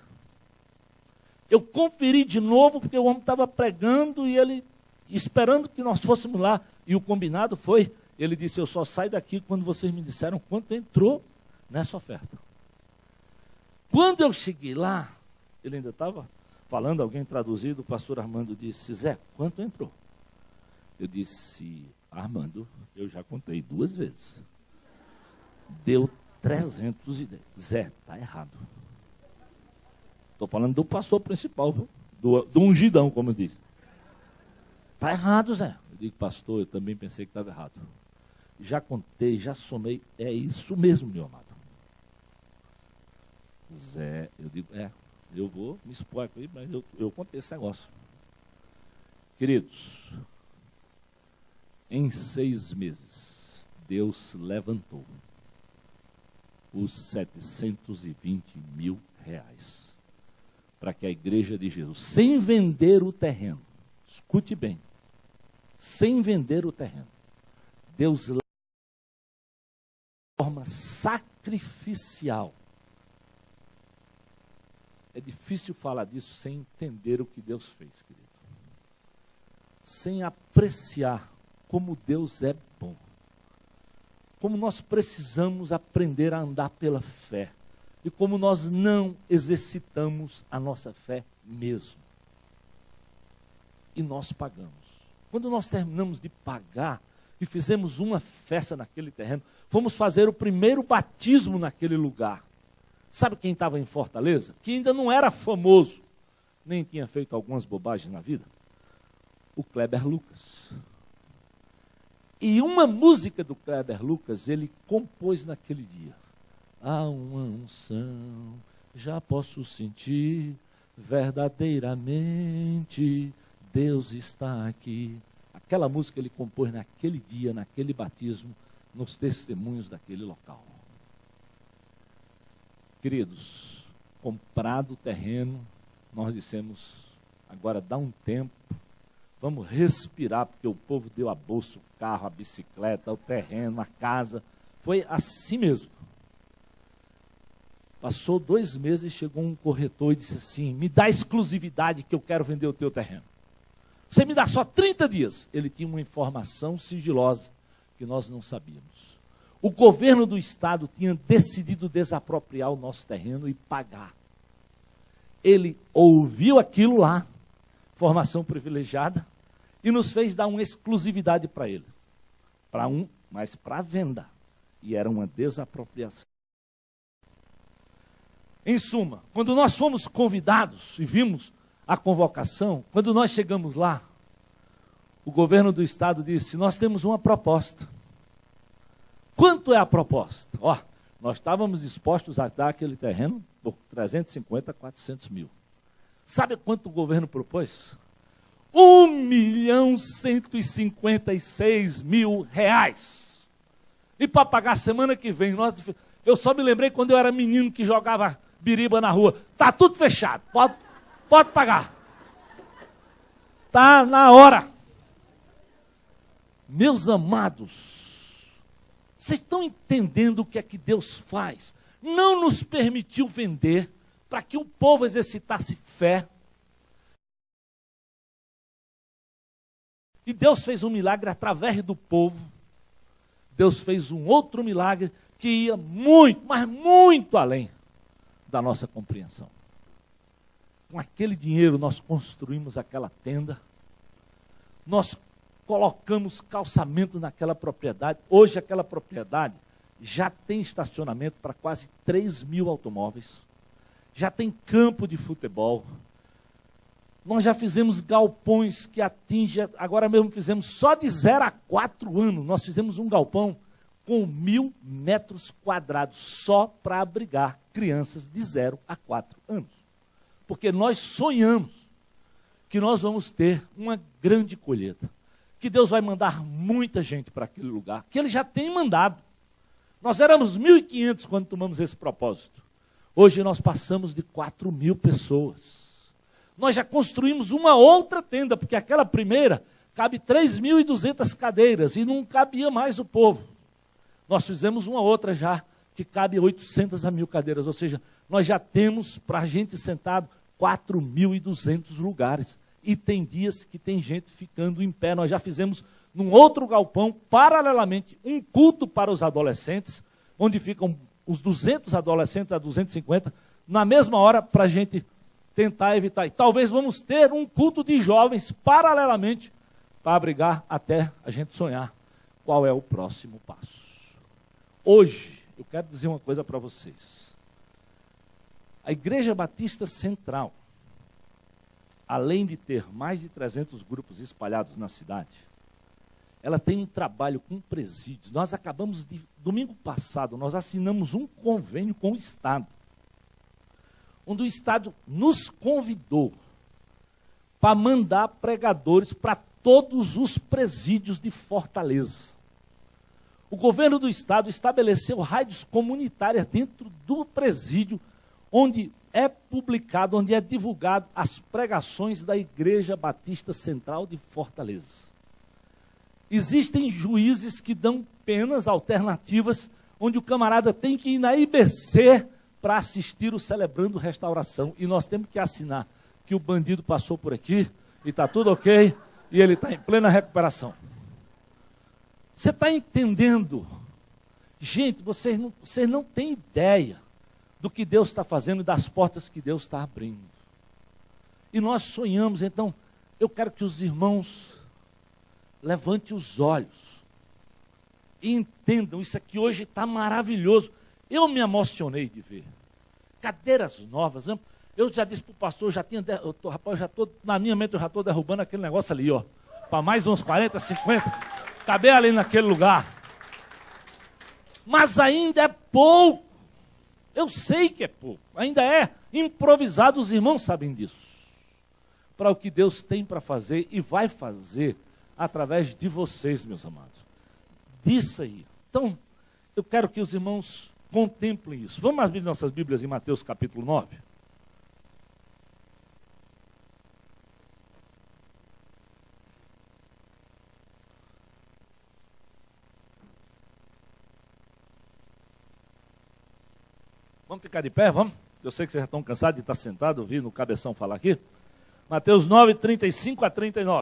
Eu conferi de novo, porque o homem estava pregando e ele esperando que nós fôssemos lá. E o combinado foi, ele disse, eu só saio daqui quando vocês me disseram quanto entrou nessa oferta. Quando eu cheguei lá, ele ainda estava falando, alguém traduzido, o pastor Armando disse, Zé, quanto entrou? Eu disse, Armando, eu já contei 2 vezes. Deu 310. Zé, está errado. Estou falando do pastor principal, viu? Do ungidão, como eu disse. Está errado, Zé. Eu digo, pastor, eu também pensei que estava errado. Já contei, já somei. É isso mesmo, meu amado. Zé, eu digo, eu vou me expor aqui, mas eu contei esse negócio. Queridos, em 6 meses, Deus levantou os 720 mil reais para que a igreja de Jesus, sem vender o terreno, escute bem, sem vender o terreno, Deus levantou de forma sacrificial. É difícil falar disso sem entender o que Deus fez, querido. Sem apreciar como Deus é bom. Como nós precisamos aprender a andar pela fé. E como nós não exercitamos a nossa fé mesmo. E nós pagamos. Quando nós terminamos de pagar e fizemos uma festa naquele terreno, fomos fazer o primeiro batismo naquele lugar. Sabe quem estava em Fortaleza? Que ainda não era famoso, nem tinha feito algumas bobagens na vida? O Kleber Lucas. E uma música do Kleber Lucas ele compôs naquele dia. Há uma unção, já posso sentir, verdadeiramente Deus está aqui. Aquela música ele compôs naquele dia, naquele batismo, nos testemunhos daquele local. Queridos, comprado o terreno, nós dissemos, agora dá um tempo, vamos respirar, porque o povo deu a bolsa, o carro, a bicicleta, o terreno, a casa. Foi assim mesmo. Passou 2 meses e chegou um corretor e disse assim, me dá exclusividade que eu quero vender o teu terreno. Você me dá só 30 dias. Ele tinha uma informação sigilosa que nós não sabíamos. O governo do estado tinha decidido desapropriar o nosso terreno e pagar. Ele ouviu aquilo lá, formação privilegiada, e nos fez dar uma exclusividade para ele. Mas para venda. E era uma desapropriação. Em suma, quando nós fomos convidados e vimos a convocação, quando nós chegamos lá, o governo do estado disse, nós temos uma proposta. Quanto é a proposta? Nós estávamos dispostos a dar aquele terreno por 350 a 400 mil. Sabe quanto o governo propôs? R$1.156.000. E para pagar semana que vem, eu só me lembrei quando eu era menino que jogava biriba na rua. Está tudo fechado, pode pagar. Está na hora. Meus amados, vocês estão entendendo o que é que Deus faz? Não nos permitiu vender para que o povo exercitasse fé. E Deus fez um milagre através do povo. Deus fez um outro milagre que ia muito, mas muito além da nossa compreensão. Com aquele dinheiro nós construímos aquela tenda. Nós colocamos calçamento naquela propriedade. Hoje aquela propriedade já tem estacionamento para quase 3.000 automóveis. Já tem campo de futebol. Nós já fizemos galpões que atingem, agora mesmo fizemos só de 0 a 4 anos, nós fizemos um galpão com 1.000 metros quadrados, só para abrigar crianças de 0 a 4 anos. Porque nós sonhamos que nós vamos ter uma grande colheita, que Deus vai mandar muita gente para aquele lugar, que Ele já tem mandado. Nós éramos 1.500 quando tomamos esse propósito. Hoje nós passamos de 4.000 pessoas. Nós já construímos uma outra tenda, porque aquela primeira cabe 3.200 cadeiras e não cabia mais o povo. Nós fizemos uma outra já, que cabe 800 a 1.000 cadeiras, ou seja, nós já temos para a gente sentado 4.200 lugares. E tem dias que tem gente ficando em pé. Nós já fizemos num outro galpão, paralelamente, um culto para os adolescentes, onde ficam os 200 adolescentes a 250, na mesma hora para a gente tentar evitar. E talvez vamos ter um culto de jovens paralelamente para abrigar até a gente sonhar qual é o próximo passo. Hoje, eu quero dizer uma coisa para vocês. A Igreja Batista Central, além de ter mais de 300 grupos espalhados na cidade, ela tem um trabalho com presídios. Nós acabamos de, domingo passado, nós assinamos um convênio com o Estado, onde o Estado nos convidou para mandar pregadores para todos os presídios de Fortaleza. O governo do Estado estabeleceu rádios comunitárias dentro do presídio, onde é publicado, onde é divulgado as pregações da Igreja Batista Central de Fortaleza. Existem juízes que dão penas alternativas, onde o camarada tem que ir na IBC para assistir o Celebrando Restauração. E nós temos que assinar que o bandido passou por aqui e está tudo ok, e ele está em plena recuperação. Você está entendendo? Gente, vocês não têm ideia do que Deus está fazendo e das portas que Deus está abrindo. E nós sonhamos, então, eu quero que os irmãos levantem os olhos e entendam, isso aqui hoje está maravilhoso. Eu me emocionei de ver. cadeiras novas. Eu já disse para o pastor, na minha mente eu já estou derrubando aquele negócio ali, ó, para mais uns 40, 50, caber ali naquele lugar. Mas ainda é pouco. Eu sei que é pouco. Ainda é improvisado, os irmãos sabem disso. Para o que Deus tem para fazer e vai fazer através de vocês, meus amados. Disso aí. Então, eu quero que os irmãos contemplem isso. Vamos abrir nossas Bíblias em Mateus capítulo 9. Vamos ficar de pé, vamos? Eu sei que vocês já estão cansados de estar sentados, ouvindo o cabeção falar aqui. Mateus 9, 35 a 39.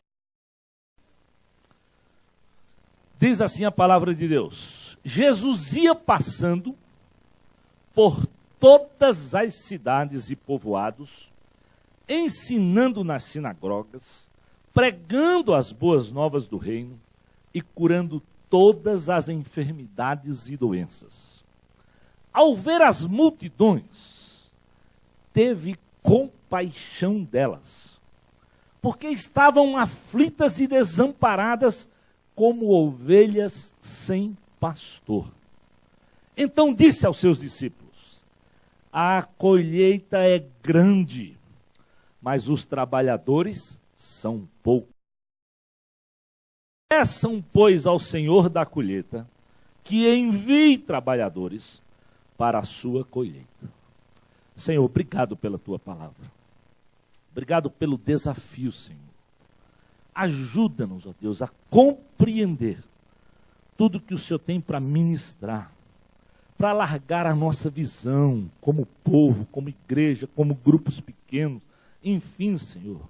Diz assim a palavra de Deus. Jesus ia passando por todas as cidades e povoados, ensinando nas sinagogas, pregando as boas novas do reino e curando todas as enfermidades e doenças. Ao ver as multidões, teve compaixão delas, porque estavam aflitas e desamparadas como ovelhas sem pastor. Então disse aos seus discípulos: a colheita é grande, mas os trabalhadores são poucos. Peçam, pois, ao Senhor da colheita que envie trabalhadores para a sua colheita. Senhor, obrigado pela tua palavra. Obrigado pelo desafio, Senhor. Ajuda-nos, ó Deus, a compreender tudo que o Senhor tem para ministrar, para alargar a nossa visão como povo, como igreja, como grupos pequenos. Enfim, Senhor,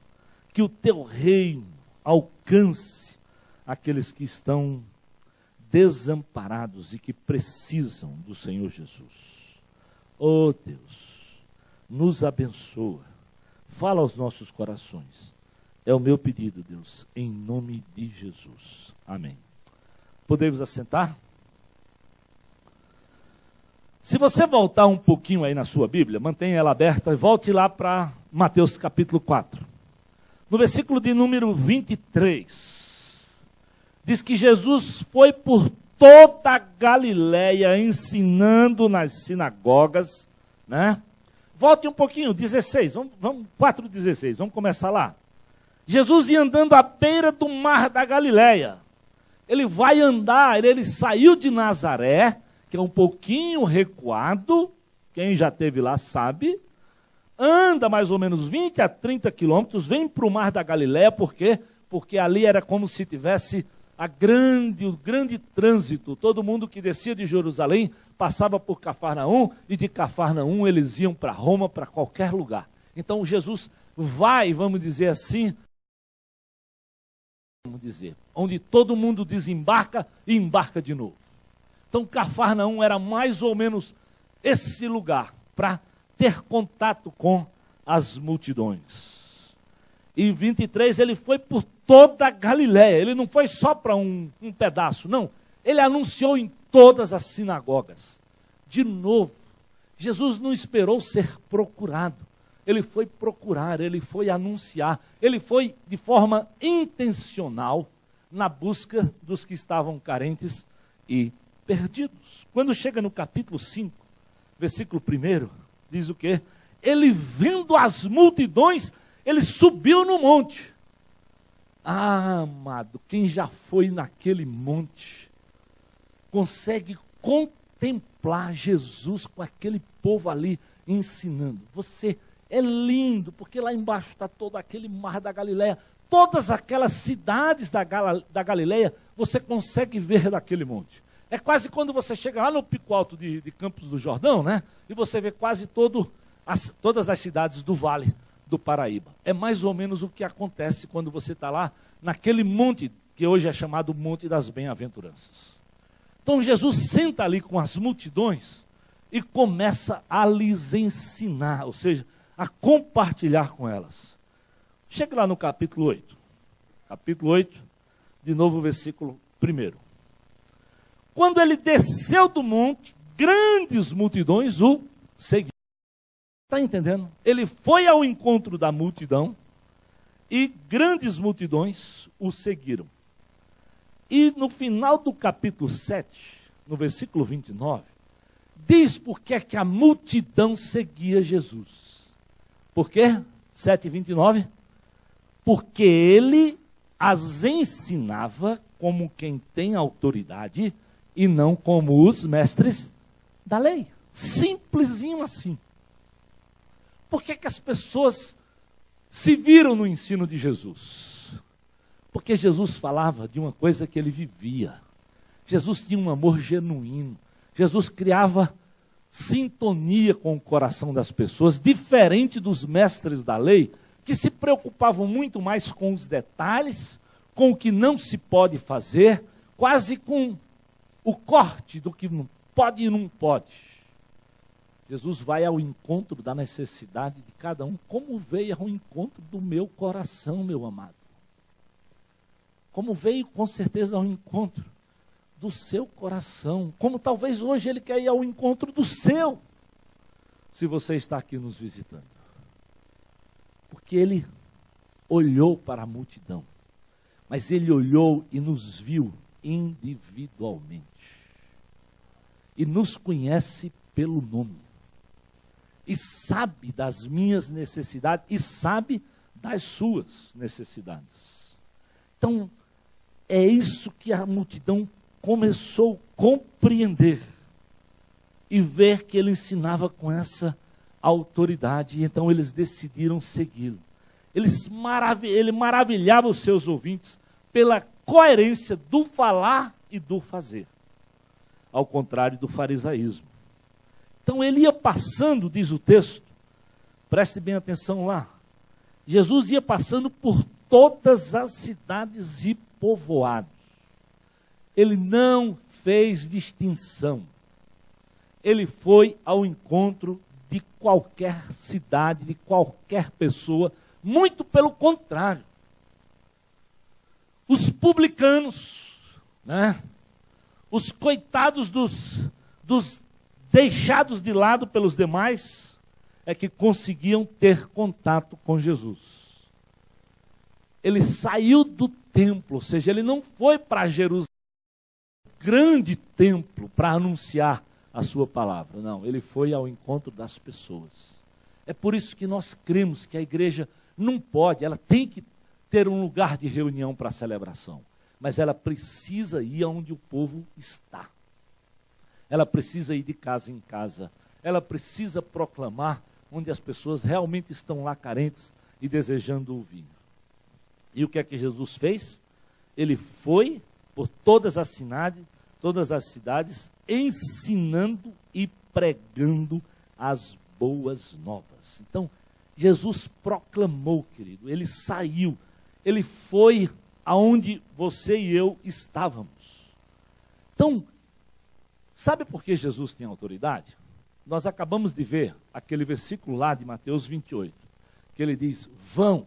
que o teu reino alcance aqueles que estão desamparados e que precisam do Senhor Jesus. Oh Deus, nos abençoa, fala aos nossos corações. É o meu pedido, Deus, em nome de Jesus. Amém. Podemos assentar? Se você voltar um pouquinho aí na sua Bíblia, mantenha ela aberta e volte lá para Mateus capítulo 4. No versículo de número 23. Diz que Jesus foi por toda a Galileia ensinando nas sinagogas, né? Volte um pouquinho, 16, vamos 4:16, vamos começar lá. Jesus ia andando à beira do mar da Galileia. Ele vai andar, ele saiu de Nazaré, que é um pouquinho recuado, quem já esteve lá sabe, anda mais ou menos 20 a 30 quilômetros, vem para o mar da Galileia, por quê? Porque ali era como se tivesse o grande trânsito. Todo mundo que descia de Jerusalém passava por Cafarnaum, e de Cafarnaum eles iam para Roma, para qualquer lugar. Então Jesus vai, vamos dizer assim, onde todo mundo desembarca e embarca de novo. Então Cafarnaum era mais ou menos esse lugar, para ter contato com as multidões. E 23, ele foi por toda a Galileia. Ele não foi só para um pedaço, não. Ele anunciou em todas as sinagogas. De novo, Jesus não esperou ser procurado. Ele foi procurar, ele foi anunciar. Ele foi de forma intencional na busca dos que estavam carentes e perdidos. Quando chega no capítulo 5, versículo 1, diz o quê? Ele vendo as multidões, ele subiu no monte. Ah, amado, quem já foi naquele monte, consegue contemplar Jesus com aquele povo ali ensinando. Você é lindo, porque lá embaixo está todo aquele mar da Galileia. Todas aquelas cidades da Galileia, você consegue ver daquele monte. É quase quando você chega lá no pico alto de Campos do Jordão, né? E você vê quase todas as cidades do Vale do Paraíba. É mais ou menos o que acontece quando você está lá naquele monte, que hoje é chamado Monte das Bem-aventuranças. Então Jesus senta ali com as multidões e começa a lhes ensinar, ou seja, a compartilhar com elas. Chega lá no capítulo 8. Capítulo 8, de novo o versículo 1. Quando ele desceu do monte, grandes multidões o seguiam. Está entendendo? Ele foi ao encontro da multidão e grandes multidões o seguiram. E no final do capítulo 7, no versículo 29, diz por que é que a multidão seguia Jesus. Por quê? 7:29. Porque ele as ensinava como quem tem autoridade e não como os mestres da lei. Simplesinho assim. Por que é que as pessoas se viram no ensino de Jesus? Porque Jesus falava de uma coisa que ele vivia. Jesus tinha um amor genuíno. Jesus criava sintonia com o coração das pessoas, diferente dos mestres da lei, que se preocupavam muito mais com os detalhes, com o que não se pode fazer, quase com o corte do que pode e não pode. Jesus vai ao encontro da necessidade de cada um, como veio ao encontro do meu coração, meu amado. Como veio, com certeza, ao encontro do seu coração. Como talvez hoje ele quer ir ao encontro do seu, se você está aqui nos visitando. Porque ele olhou para a multidão, mas ele olhou e nos viu individualmente. E nos conhece pelo nome. E sabe das minhas necessidades e sabe das suas necessidades. Então, é isso que a multidão começou a compreender e ver que ele ensinava com essa autoridade. E então eles decidiram segui-lo. Ele maravilhava os seus ouvintes pela coerência do falar e do fazer, ao contrário do farisaísmo. Então ele ia passando, diz o texto, preste bem atenção lá, Jesus ia passando por todas as cidades e povoados. Ele não fez distinção. Ele foi ao encontro de qualquer cidade, de qualquer pessoa, muito pelo contrário. Os publicanos, né? Os coitados dos deixados de lado pelos demais, é que conseguiam ter contato com Jesus. Ele saiu do templo, ou seja, ele não foi para Jerusalém, grande templo, para anunciar a sua palavra. Não, ele foi ao encontro das pessoas. É por isso que nós cremos que a igreja não pode, ela tem que ter um lugar de reunião para celebração, mas ela precisa ir aonde o povo está. Ela precisa ir de casa em casa. Ela precisa proclamar onde as pessoas realmente estão lá carentes e desejando ouvir. E o que é que Jesus fez? Ele foi por todas as cidades, ensinando e pregando as boas novas. Então, Jesus proclamou, querido, ele saiu, ele foi aonde você e eu estávamos. Então, sabe por que Jesus tem autoridade? Nós acabamos de ver aquele versículo lá de Mateus 28, que ele diz, vão,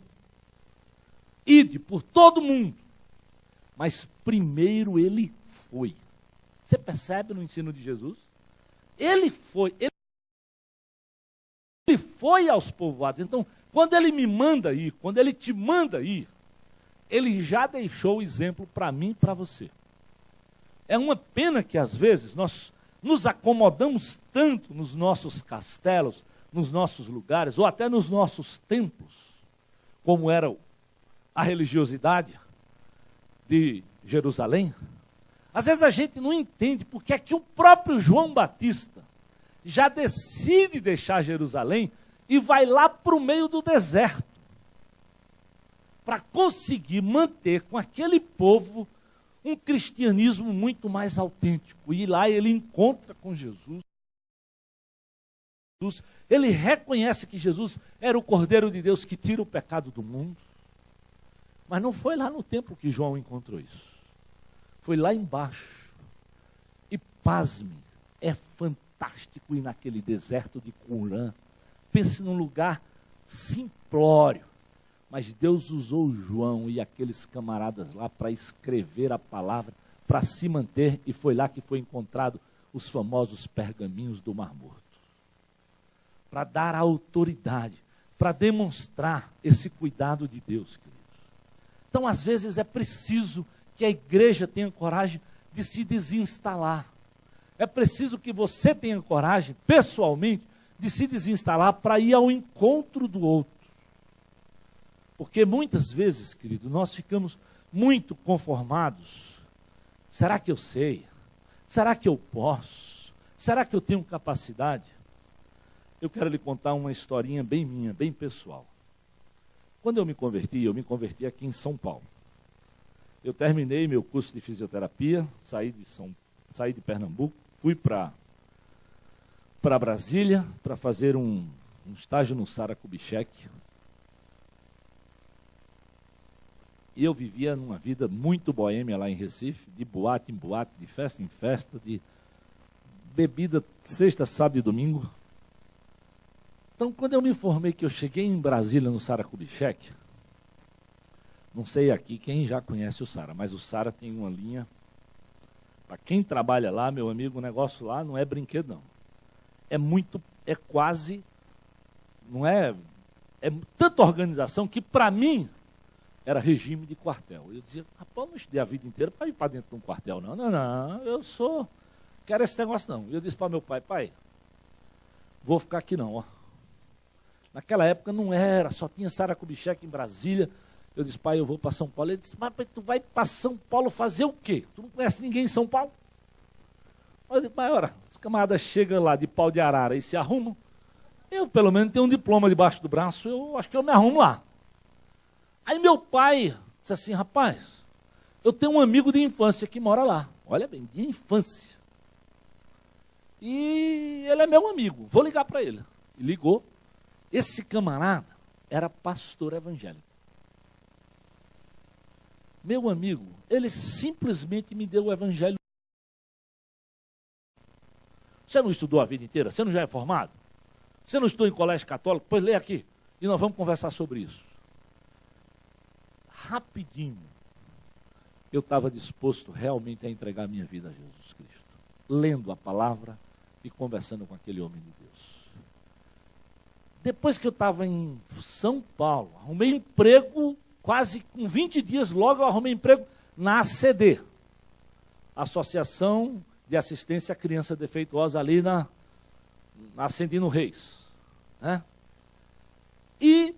ide por todo mundo. Mas primeiro ele foi. Você percebe no ensino de Jesus? Ele foi aos povoados. Então, quando ele me manda ir, quando ele te manda ir, ele já deixou o exemplo para mim e para você. É uma pena que às vezes nós nos acomodamos tanto nos nossos castelos, nos nossos lugares, ou até nos nossos templos, como era a religiosidade de Jerusalém. Às vezes a gente não entende porque é que o próprio João Batista já decide deixar Jerusalém e vai lá para o meio do deserto, para conseguir manter com aquele povo um cristianismo muito mais autêntico. E lá ele encontra com Jesus. Ele reconhece que Jesus era o Cordeiro de Deus que tira o pecado do mundo. Mas não foi lá no templo que João encontrou isso. Foi lá embaixo. E pasme, é fantástico ir naquele deserto de Qumran. Pense num lugar simplório. Mas Deus usou João e aqueles camaradas lá para escrever a palavra, para se manter, e foi lá que foi encontrado os famosos pergaminhos do Mar Morto. para dar autoridade, para demonstrar esse cuidado de Deus, queridos. Então, às vezes, é preciso que a igreja tenha coragem de se desinstalar. É preciso que você tenha coragem, pessoalmente, de se desinstalar para ir ao encontro do outro. Porque muitas vezes, querido, nós ficamos muito conformados. Será que eu sei? Será que eu posso? Será que eu tenho capacidade? Eu quero lhe contar uma historinha bem minha, bem pessoal. Quando eu me converti aqui em São Paulo. Eu terminei meu curso de fisioterapia, saí de Pernambuco, fui para Brasília para fazer um estágio no Sara Kubitschek. E eu vivia numa vida muito boêmia lá em Recife, de boate em boate, de festa em festa, de bebida sexta, sábado e domingo. Então, quando eu me informei que eu cheguei em Brasília no Sara Kubitschek, não sei aqui quem já conhece o Sara, mas o Sara tem uma linha. Para quem trabalha lá, meu amigo, o negócio lá não é brinquedo, não. É quase, não é tanta organização que para mim era regime de quartel. Eu dizia, rapaz, eu não estudei a vida inteira para ir para dentro de um quartel, não. Não, quero esse negócio não. E eu disse para meu pai, vou ficar aqui não, ó. Naquela época não era, só tinha Sara Kubitschek em Brasília. Eu disse, pai, eu vou para São Paulo. Ele disse, mas tu vai para São Paulo fazer o quê? Tu não conhece ninguém em São Paulo? Eu disse, pai, ora, os camaradas chegam lá de pau de arara e se arrumam. Eu, pelo menos, tenho um diploma debaixo do braço, eu acho que eu me arrumo lá. Aí meu pai disse assim, rapaz, eu tenho um amigo de infância que mora lá. Olha bem, de infância. E ele é meu amigo, vou ligar para ele. E ligou. Esse camarada era pastor evangélico. Meu amigo, ele simplesmente me deu o evangelho. Você não estudou a vida inteira? Você não já é formado? Você não estudou em colégio católico? Pois lê aqui e nós vamos conversar sobre isso. Rapidinho, eu estava disposto realmente a entregar minha vida a Jesus Cristo. Lendo a palavra e conversando com aquele homem de Deus. Depois que eu estava em São Paulo, arrumei emprego, quase com 20 dias, logo eu arrumei emprego na ACD, Associação de Assistência à Criança Defeituosa, ali na Ascendino Reis. Né? E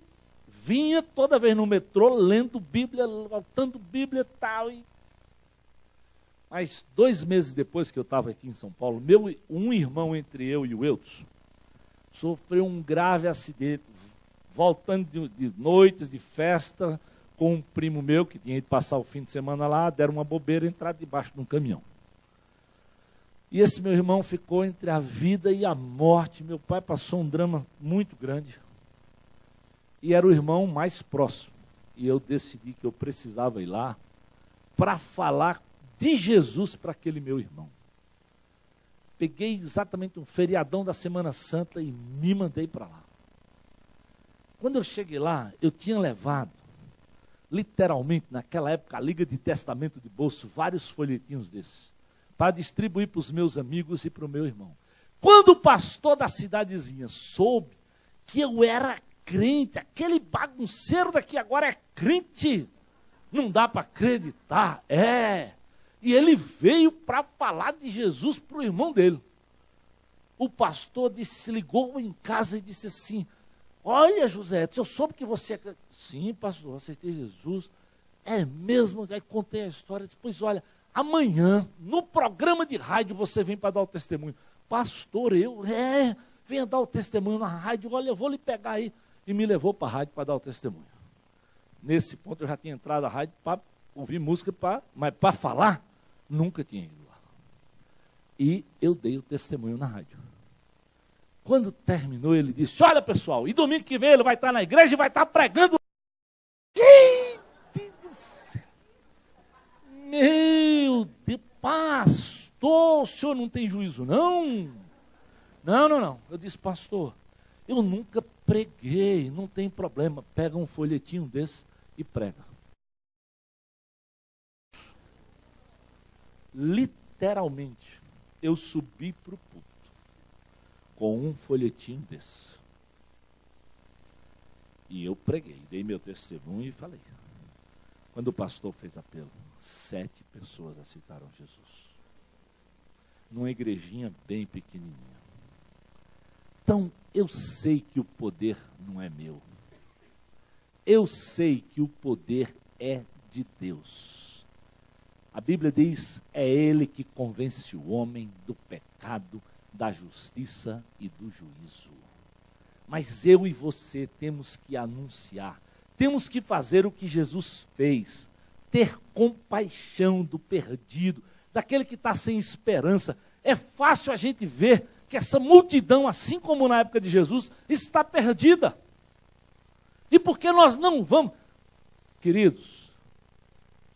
vinha toda vez no metrô, lendo Bíblia, voltando Bíblia e tal. Mas 2 meses depois que eu estava aqui em São Paulo, um irmão entre eu e o Eudes sofreu um grave acidente, voltando de noites de festa com um primo meu, que tinha ido passar o fim de semana lá, deram uma bobeira e entraram debaixo de um caminhão. E esse meu irmão ficou entre a vida e a morte. Meu pai passou um drama muito grande. E era o irmão mais próximo. E eu decidi que eu precisava ir lá para falar de Jesus para aquele meu irmão. Peguei exatamente um feriadão da Semana Santa e me mandei para lá. Quando eu cheguei lá, eu tinha levado, literalmente, naquela época, a Liga de Testamento de Bolso, vários folhetinhos desses, para distribuir para os meus amigos e para o meu irmão. Quando o pastor da cidadezinha soube que eu era crente, aquele bagunceiro daqui agora é crente, não dá para acreditar, E ele veio para falar de Jesus para o irmão dele. O pastor ligou em casa e disse assim, olha, José, eu soube que você... Sim, pastor, aceitei Jesus. É mesmo? Aí contei a história, disse, pois olha, amanhã, no programa de rádio, você vem para dar o testemunho. Pastor, venha dar o testemunho na rádio, olha, eu vou lhe pegar aí. E me levou para a rádio para dar o testemunho. Nesse ponto eu já tinha entrado na rádio para ouvir música, mas para falar, nunca tinha ido lá. E eu dei o testemunho na rádio. Quando terminou, ele disse, olha pessoal, e domingo que vem ele vai estar na igreja e vai estar pregando. Gente do céu! Meu Deus, pastor, o senhor não tem juízo não? Não. Eu disse, pastor, eu nunca preguei, não tem problema. Pega um folhetinho desse e prega. Literalmente, eu subi para o púlpito com um folhetinho desse. E eu preguei, dei meu testemunho e falei. Quando o pastor fez apelo, 7 pessoas aceitaram Jesus. Numa igrejinha bem pequenininha. Então, eu sei que o poder não é meu. Eu sei que o poder é de Deus. A Bíblia diz, é Ele que convence o homem do pecado, da justiça e do juízo. Mas eu e você temos que anunciar, temos que fazer o que Jesus fez, ter compaixão do perdido, daquele que está sem esperança. É fácil a gente ver que essa multidão, assim como na época de Jesus, está perdida. E por que nós não vamos? Queridos,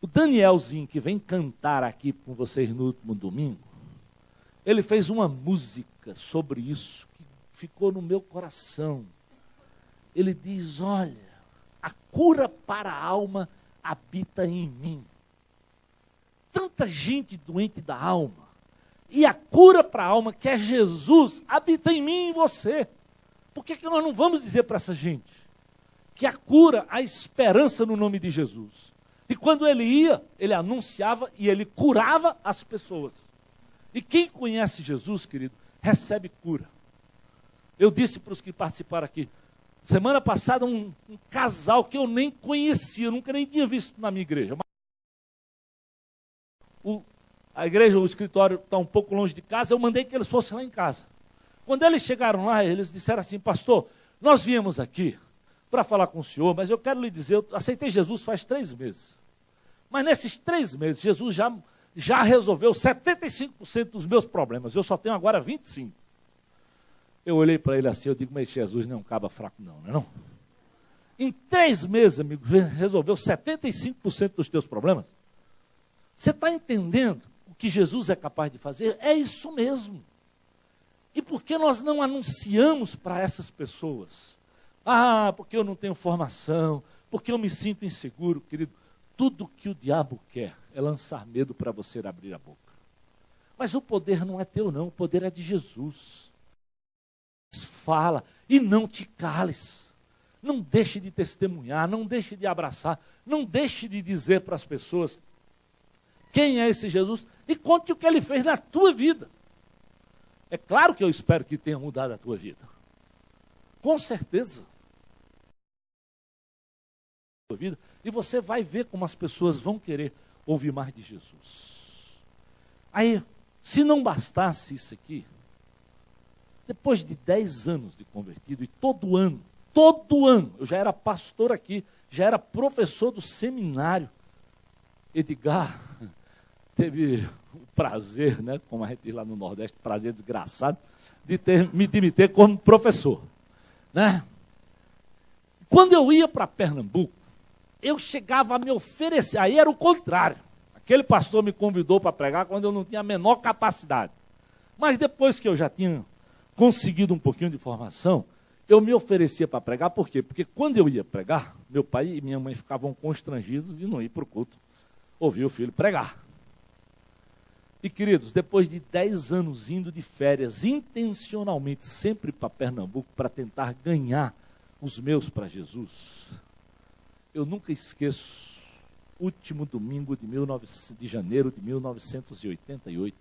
o Danielzinho que vem cantar aqui com vocês no último domingo, ele fez uma música sobre isso, que ficou no meu coração. Ele diz, olha, a cura para a alma habita em mim. Tanta gente doente da alma, e a cura para a alma, que é Jesus, habita em mim e em você. Por que nós não vamos dizer para essa gente que a cura, a esperança no nome de Jesus? E quando ele ia, ele anunciava e ele curava as pessoas. E quem conhece Jesus, querido, recebe cura. Eu disse para os que participaram aqui, semana passada um casal que eu nem conhecia, nunca nem tinha visto na minha igreja. A igreja, o escritório está um pouco longe de casa, eu mandei que eles fossem lá em casa. Quando eles chegaram lá, eles disseram assim, pastor, nós viemos aqui para falar com o senhor, mas eu quero lhe dizer, eu aceitei Jesus faz 3 meses. Mas nesses 3 meses, Jesus já resolveu 75% dos meus problemas, eu só tenho agora 25%. Eu olhei para ele assim, eu digo, mas Jesus não é um caba fraco não, não é não? Em 3 meses, amigo, resolveu 75% dos teus problemas? Você está entendendo o que Jesus é capaz de fazer? É isso mesmo. E por que nós não anunciamos para essas pessoas? Ah, porque eu não tenho formação, porque eu me sinto inseguro, querido. Tudo que o diabo quer é lançar medo para você abrir a boca. Mas o poder não é teu não, o poder é de Jesus. Fala e não te cales. Não deixe de testemunhar, não deixe de abraçar, não deixe de dizer para as pessoas quem é esse Jesus e conte o que ele fez na tua vida. É claro que eu espero que tenha mudado a tua vida. Com certeza. E você vai ver como as pessoas vão querer ouvir mais de Jesus. Aí, se não bastasse isso aqui, depois de 10 anos de convertido, e todo ano, eu já era pastor aqui, já era professor do seminário. Edgar teve o prazer, né, como a gente diz lá no Nordeste, prazer desgraçado, de me ter como professor. Né? Quando eu ia para Pernambuco, eu chegava a me oferecer, aí era o contrário. Aquele pastor me convidou para pregar quando eu não tinha a menor capacidade. Mas depois que eu já tinha conseguido um pouquinho de formação, eu me oferecia para pregar, por quê? Porque quando eu ia pregar, meu pai e minha mãe ficavam constrangidos de não ir para o culto, ouvir o filho pregar. E queridos, depois de 10 anos indo de férias, intencionalmente, sempre para Pernambuco, para tentar ganhar os meus para Jesus, eu nunca esqueço, último domingo de janeiro de 1988,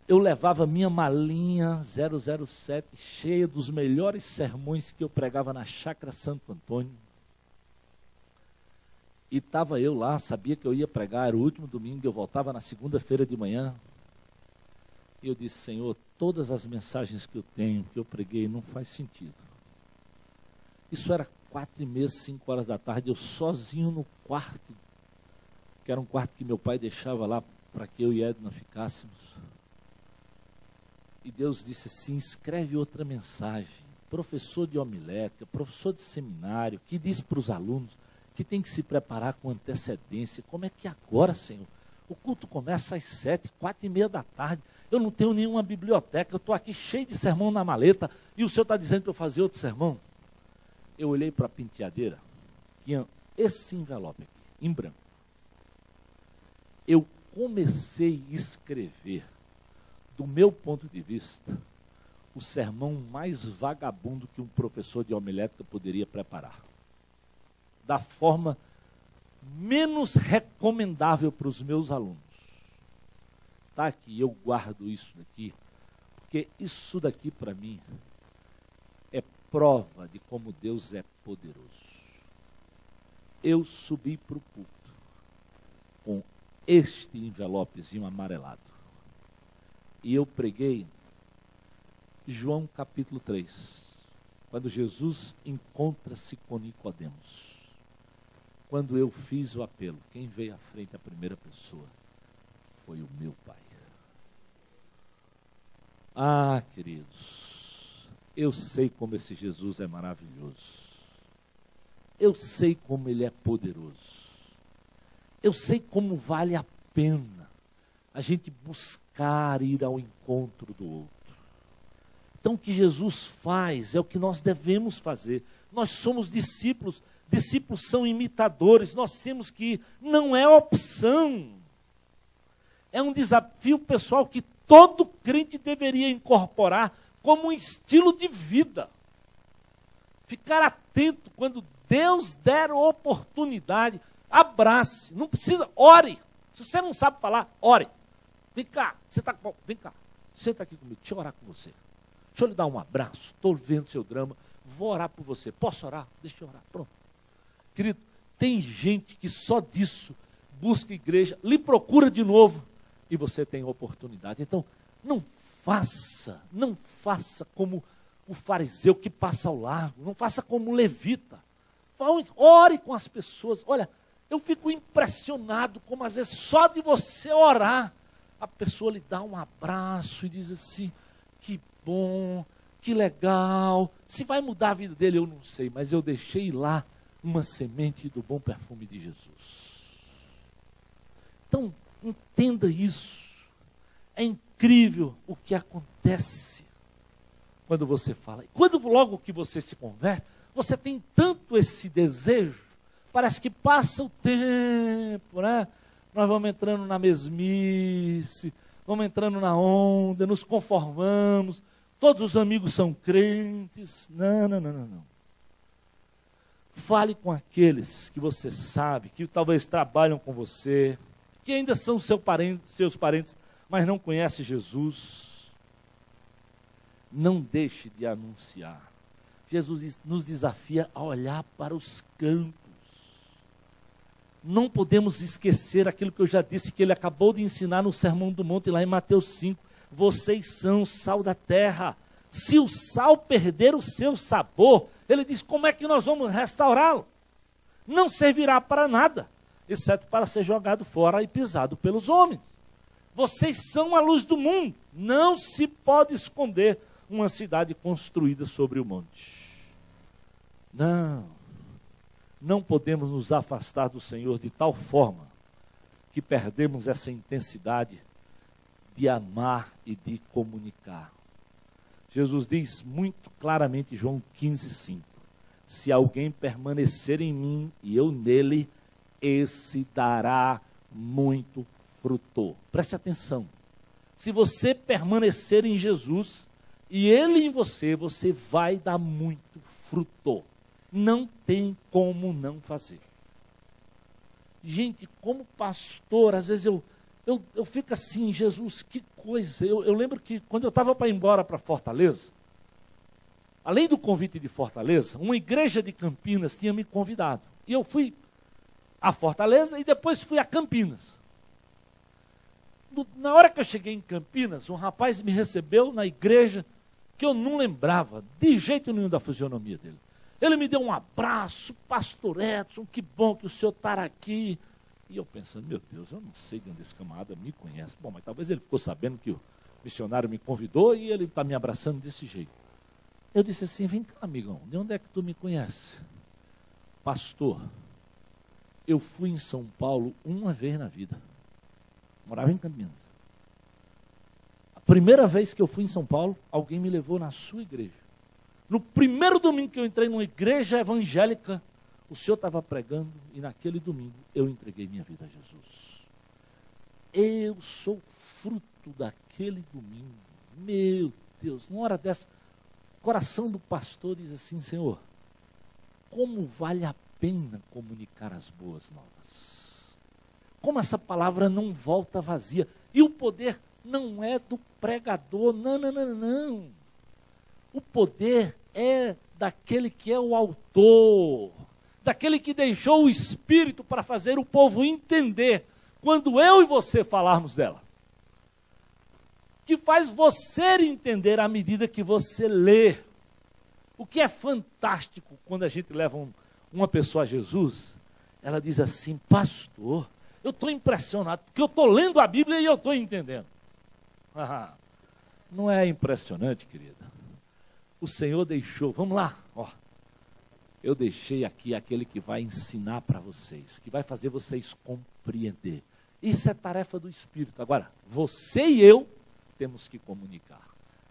eu levava minha malinha 007 cheia dos melhores sermões que eu pregava na Chácara Santo Antônio. E estava eu lá, sabia que eu ia pregar, era o último domingo, eu voltava na segunda-feira de manhã. E eu disse, Senhor, todas as mensagens que eu tenho, que eu preguei, não faz sentido. Isso era 4h30, 5 horas da tarde, eu sozinho no quarto, que era um quarto que meu pai deixava lá para que eu e Edna ficássemos. E Deus disse assim, escreve outra mensagem, professor de homilética, professor de seminário, que diz para os alunos que tem que se preparar com antecedência. Como é que agora, Senhor? O culto começa às 7, 4h30 da tarde, eu não tenho nenhuma biblioteca, eu estou aqui cheio de sermão na maleta, e o Senhor está dizendo para eu fazer outro sermão? Eu olhei para a penteadeira, tinha esse envelope aqui, em branco. Eu comecei a escrever, do meu ponto de vista, o sermão mais vagabundo que um professor de homilética poderia preparar. Da forma menos recomendável para os meus alunos. Tá aqui, eu guardo isso daqui, porque isso daqui para mim é prova de como Deus é poderoso. Eu subi para o púlpito com este envelopezinho amarelado. E eu preguei João capítulo 3, quando Jesus encontra-se com Nicodemos. Quando eu fiz o apelo, quem veio à frente, a primeira pessoa, foi o meu Pai. Ah, queridos, eu sei como esse Jesus é maravilhoso. Eu sei como Ele é poderoso. Eu sei como vale a pena a gente buscar ir ao encontro do outro. Então, o que Jesus faz é o que nós devemos fazer. Nós somos discípulos, discípulos são imitadores, nós temos que ir. Não é opção. É um desafio pessoal que todo crente deveria incorporar como um estilo de vida. Ficar atento quando Deus der oportunidade, abrace, não precisa, ore. Se você não sabe falar, ore. Vem cá, vem cá, senta aqui comigo, deixa eu orar com você. Deixa eu lhe dar um abraço, estou vendo seu drama, vou orar por você. Posso orar? Deixa eu orar, pronto. Querido, tem gente que só disso busca igreja, lhe procura de novo e você tem oportunidade. Então, não faça como o fariseu que passa ao largo, não faça como o levita. Ore com as pessoas. Olha, eu fico impressionado como às vezes só de você orar, a pessoa lhe dá um abraço e diz assim, que bom, que legal. Se vai mudar a vida dele, eu não sei, mas eu deixei lá uma semente do bom perfume de Jesus. Então, entenda isso. É incrível o que acontece quando você fala. Quando logo que você se converte, você tem tanto esse desejo, parece que passa o tempo, né? Nós vamos entrando na mesmice, vamos entrando na onda, nos conformamos, todos os amigos são crentes. Não. Fale com aqueles que você sabe, que talvez trabalham com você, que ainda são seus parentes, mas não conhecem Jesus. Não deixe de anunciar. Jesus nos desafia a olhar para os campos. Não podemos esquecer aquilo que eu já disse, que ele acabou de ensinar no Sermão do Monte, lá em Mateus 5. Vocês são o sal da terra. Se o sal perder o seu sabor, ele diz, como é que nós vamos restaurá-lo? Não servirá para nada, exceto para ser jogado fora e pisado pelos homens. Vocês são a luz do mundo. Não se pode esconder uma cidade construída sobre o monte. Não podemos nos afastar do Senhor de tal forma que perdemos essa intensidade de amar e de comunicar. Jesus diz muito claramente em João 15:5, se alguém permanecer em mim e eu nele, esse dará muito fruto. Preste atenção. Se você permanecer em Jesus e ele em você, você vai dar muito fruto. Não tem como não fazer. Gente, como pastor, às vezes eu fico assim, Jesus, que coisa. Eu lembro que quando eu estava para ir embora para Fortaleza, além do convite de Fortaleza, uma igreja de Campinas tinha me convidado. E eu fui a Fortaleza e depois fui a Campinas. Na hora que eu cheguei em Campinas, um rapaz me recebeu na igreja que eu não lembrava de jeito nenhum da fisionomia dele. Ele me deu um abraço, pastor Edson, que bom que o senhor está aqui. E eu pensando, meu Deus, eu não sei de onde esse camarada me conhece. Bom, mas talvez ele ficou sabendo que o missionário me convidou e ele está me abraçando desse jeito. Eu disse assim, vem cá, amigão, de onde é que tu me conhece? Pastor, eu fui em São Paulo uma vez na vida. Morava em Campinas. A primeira vez que eu fui em São Paulo, alguém me levou na sua igreja. No primeiro domingo que eu entrei numa igreja evangélica, o senhor estava pregando e naquele domingo eu entreguei minha vida a Jesus. Eu sou fruto daquele domingo. Meu Deus, numa hora dessa, o coração do pastor diz assim: Senhor, como vale a pena comunicar as boas novas. Como essa palavra não volta vazia. E o poder não é do pregador, não. O poder é daquele que é o autor, daquele que deixou o Espírito para fazer o povo entender, quando eu e você falarmos dela. Que faz você entender à medida que você lê. O que é fantástico quando a gente leva uma pessoa a Jesus, ela diz assim: pastor, eu estou impressionado, porque eu estou lendo a Bíblia e eu estou entendendo. Não é impressionante, querida? O Senhor deixou, vamos lá, ó. Eu deixei aqui aquele que vai ensinar para vocês, que vai fazer vocês compreender. Isso é tarefa do Espírito. Agora, você e eu temos que comunicar.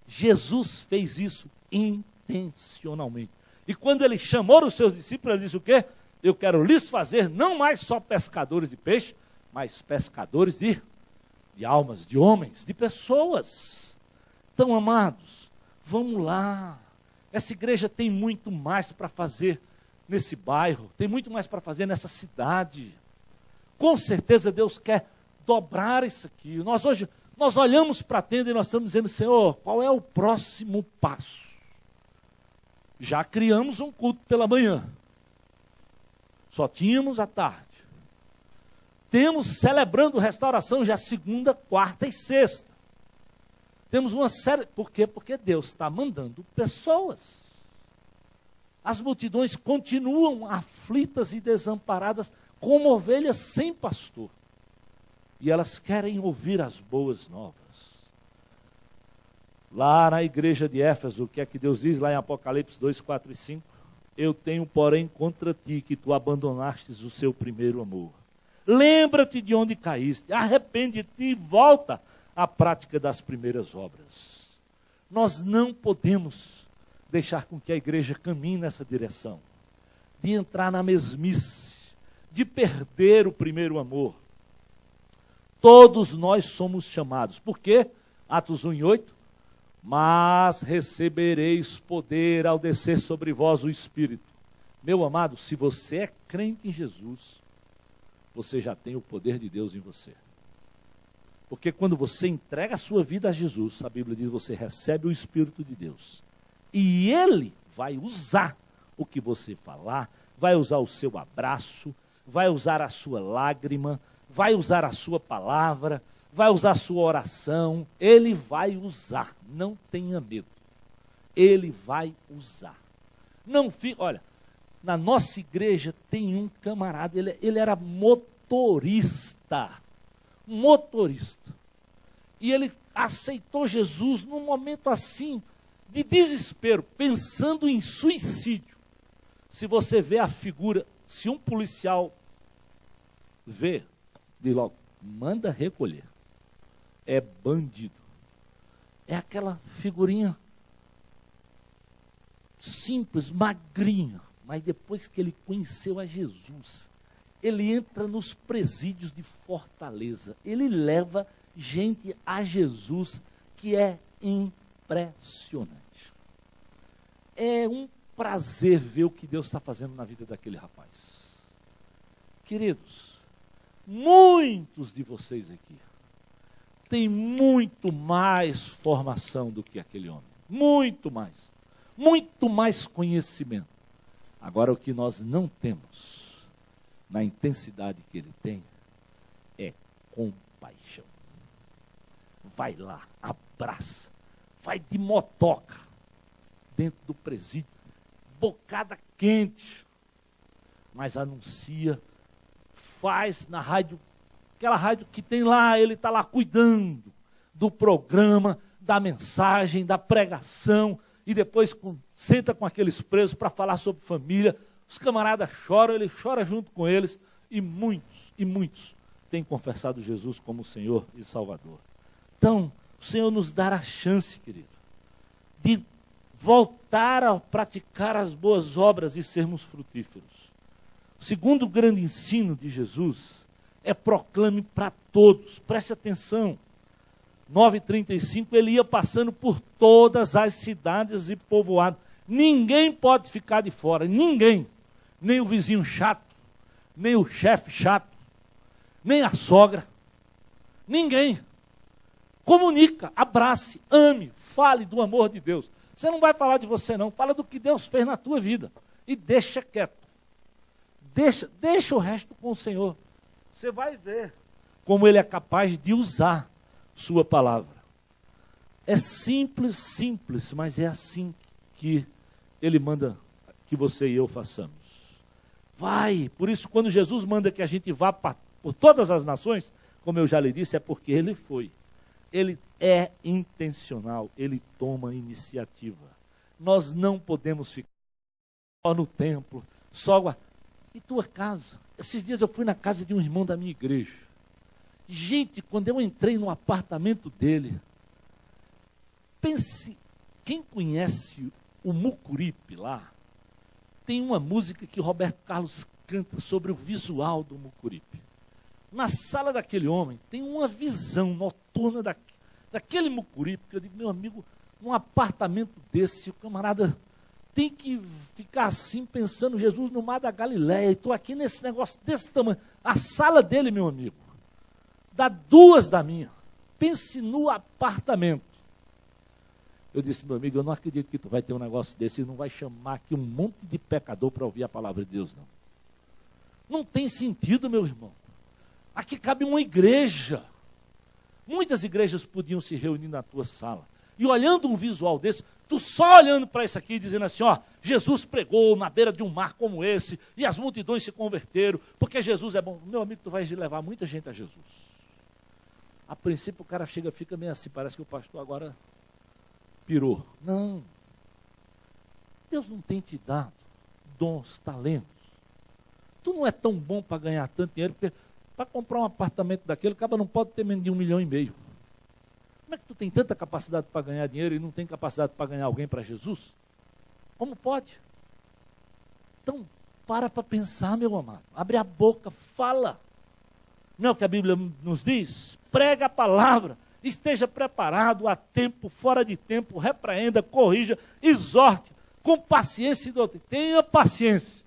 Jesus fez isso intencionalmente. E quando ele chamou os seus discípulos, ele disse o quê? Eu quero lhes fazer não mais só pescadores de peixe, mas pescadores de almas, de homens, de pessoas. Então, amados, vamos lá. Essa igreja tem muito mais para fazer nesse bairro, tem muito mais para fazer nessa cidade. Com certeza Deus quer dobrar isso aqui. Nós olhamos para a tenda e nós estamos dizendo: Senhor, qual é o próximo passo? Já criamos um culto pela manhã. Só tínhamos à tarde. Temos celebrando restauração já segunda, quarta e sexta. Temos uma série... Por quê? Porque Deus está mandando pessoas. As multidões continuam aflitas e desamparadas, como ovelhas sem pastor. E elas querem ouvir as boas novas. Lá na igreja de Éfeso, o que é que Deus diz lá em Apocalipse 2, 4 e 5? Eu tenho, porém, contra ti que tu abandonastes o seu primeiro amor. Lembra-te de onde caíste, arrepende-te e volta à prática das primeiras obras. Nós não podemos deixar com que a igreja caminhe nessa direção, de entrar na mesmice, de perder o primeiro amor. Todos nós somos chamados. Por quê? Atos 1:8. Mas recebereis poder ao descer sobre vós o Espírito. Meu amado, se você é crente em Jesus, você já tem o poder de Deus em você. Porque quando você entrega a sua vida a Jesus, a Bíblia diz que você recebe o Espírito de Deus. E Ele vai usar o que você falar, vai usar o seu abraço, vai usar a sua lágrima, vai usar a sua palavra, vai usar a sua oração. Ele vai usar, não tenha medo. Ele vai usar. Não fica, olha, na nossa igreja tem um camarada, ele era motorista. E ele aceitou Jesus num momento assim, de desespero, pensando em suicídio. Se você vê a figura, se um policial vê, diz logo, manda recolher. É bandido. É aquela figurinha simples, magrinha, mas depois que ele conheceu a Jesus, ele entra nos presídios de Fortaleza, ele leva gente a Jesus, que é impressionante. É um prazer ver o que Deus está fazendo na vida daquele rapaz. Queridos, muitos de vocês aqui têm muito mais formação do que aquele homem, muito mais conhecimento. Agora, o que nós não temos, na intensidade que ele tem, é compaixão. Vai lá, abraça, vai de motoca dentro do presídio, bocada quente, mas anuncia, faz na rádio, aquela rádio que tem lá, ele está lá cuidando do programa, da mensagem, da pregação, e depois senta com aqueles presos para falar sobre família. Os camaradas choram, ele chora junto com eles, e muitos têm confessado Jesus como Senhor e Salvador. Então, o Senhor nos dá a chance, querido, de voltar a praticar as boas obras e sermos frutíferos. O segundo grande ensino de Jesus é proclame para todos, preste atenção. 9h35, ele ia passando por todas as cidades e povoados. Ninguém pode ficar de fora, ninguém. Nem o vizinho chato, nem o chefe chato, nem a sogra. Ninguém. Comunica, abrace, ame, fale do amor de Deus. Você não vai falar de você não, fala do que Deus fez na tua vida. E deixa quieto. Deixa o resto com o Senhor. Você vai ver como Ele é capaz de usar sua palavra. É simples, mas é assim que Ele manda que você e eu façamos. Vai, por isso quando Jesus manda que a gente vá por todas as nações, como eu já lhe disse, é porque Ele foi. Ele é intencional, Ele toma iniciativa. Nós não podemos ficar só no templo, só e tua casa. Esses dias eu fui na casa de um irmão da minha igreja. Gente, quando eu entrei no apartamento dele, pense, quem conhece o Mucuripe lá, tem uma música que Roberto Carlos canta sobre o visual do Mucuripe. Na sala daquele homem, tem uma visão noturna daquele Mucuripe, que eu digo, meu amigo, num apartamento desse, o camarada tem que ficar assim, pensando Jesus no mar da Galileia, e estou aqui nesse negócio desse tamanho. A sala dele, meu amigo, dá 2 da minha. Pense no apartamento. Eu disse, meu amigo, eu não acredito que tu vai ter um negócio desse e não vai chamar aqui um monte de pecador para ouvir a palavra de Deus, não. Não tem sentido, meu irmão. Aqui cabe uma igreja. Muitas igrejas podiam se reunir na tua sala. E olhando um visual desse, tu só olhando para isso aqui, dizendo assim, ó, Jesus pregou na beira de um mar como esse, e as multidões se converteram, porque Jesus é bom. Meu amigo, tu vais levar muita gente a Jesus. A princípio o cara fica meio assim, parece que o pastor agora pirou. Não. Deus não tem te dado dons, talentos. Tu não é tão bom para ganhar tanto dinheiro, porque para comprar um apartamento daquele, o cara não pode ter menos de 1,5 milhão. Como é que tu tem tanta capacidade para ganhar dinheiro e não tem capacidade para ganhar alguém para Jesus? Como pode? Então, para pensar, meu amado. Abre a boca, fala. Não é o que a Bíblia nos diz? Prega a palavra. Esteja preparado a tempo, fora de tempo, repreenda, corrija, exorte, com paciência e doutrina. Tenha paciência.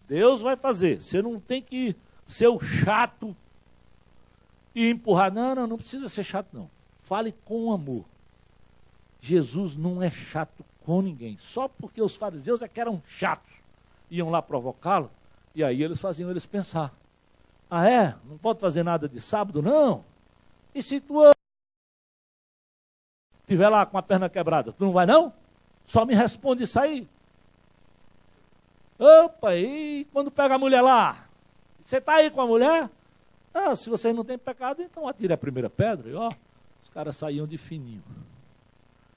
Deus vai fazer. Você não tem que ser o chato e empurrar. Não precisa ser chato, não. Fale com amor. Jesus não é chato com ninguém. Só porque os fariseus é que eram chatos. Iam lá provocá-lo, e aí eles faziam eles pensar. Ah, é? Não pode fazer nada de sábado, não? E se tu estiver lá com a perna quebrada, tu não vai, não? Só me responde isso aí. Opa, e quando pega a mulher lá? Você está aí com a mulher? Ah, se vocês não têm pecado, então atire a primeira pedra. E ó, os caras saíam de fininho.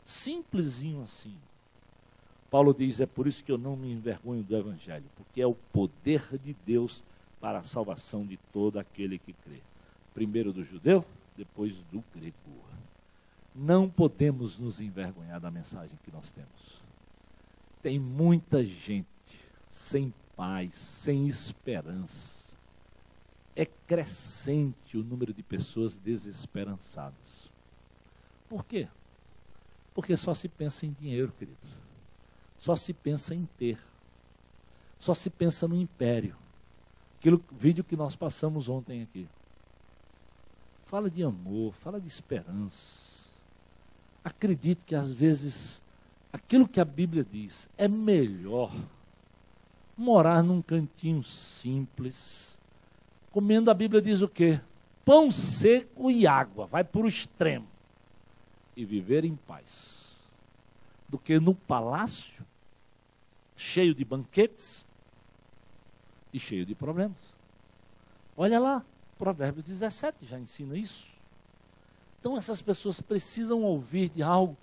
Simplesinho assim. Paulo diz, é por isso que eu não me envergonho do Evangelho, porque é o poder de Deus para a salvação de todo aquele que crê. Primeiro do judeu, depois do grego. Não podemos nos envergonhar da mensagem que nós temos. Tem muita gente sem paz, sem esperança. É crescente o número de pessoas desesperançadas. Por quê? Porque só se pensa em dinheiro, queridos. Só se pensa em ter. Só se pensa no império. Aquele vídeo que nós passamos ontem aqui. Fala de amor, fala de esperança. Acredite que às vezes aquilo que a Bíblia diz é melhor morar num cantinho simples, comendo, a Bíblia diz o quê? Pão seco e água, vai para o extremo, e viver em paz, do que no palácio, cheio de banquetes e cheio de problemas. Olha lá, Provérbios 17 já ensina isso. Então essas pessoas precisam ouvir de algo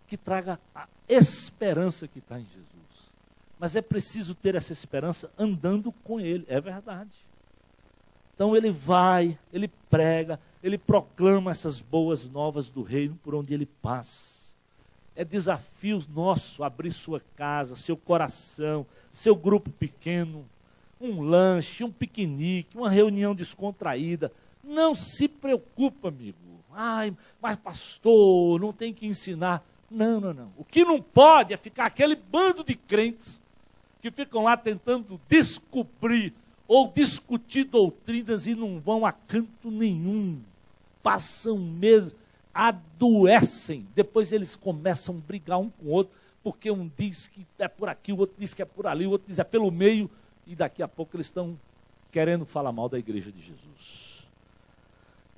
que traga a esperança que está em Jesus. Mas é preciso ter essa esperança andando com Ele, é verdade. Então ele vai, ele prega, ele proclama essas boas novas do reino por onde ele passa. É desafio nosso abrir sua casa, seu coração, seu grupo pequeno, um lanche, um piquenique, uma reunião descontraída. Não se preocupa, amigo. Ai, mas pastor, não tem que ensinar. Não, não, não. O que não pode é ficar aquele bando de crentes que ficam lá tentando descobrir ou discutir doutrinas e não vão a canto nenhum. Passam meses, adoecem. Depois eles começam a brigar um com o outro, porque um diz que é por aqui, o outro diz que é por ali, o outro diz é pelo meio, e daqui a pouco eles estão querendo falar mal da igreja de Jesus.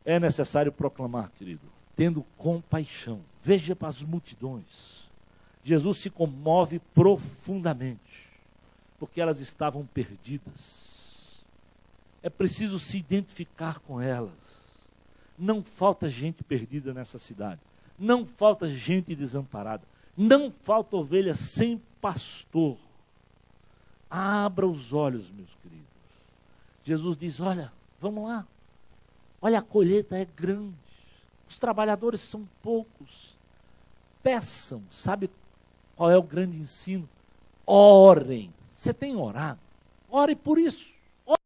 É necessário proclamar, querido, tendo compaixão. Veja para as multidões. Jesus se comove profundamente, porque elas estavam perdidas. É preciso se identificar com elas. Não falta gente perdida nessa cidade. Não falta gente desamparada. Não falta ovelha sem pastor. Abra os olhos, meus queridos. Jesus diz, olha, vamos lá. Olha, a colheita é grande. Os trabalhadores são poucos. Peçam, sabe qual é o grande ensino? Orem. Você tem orado? Ore por isso. Ore.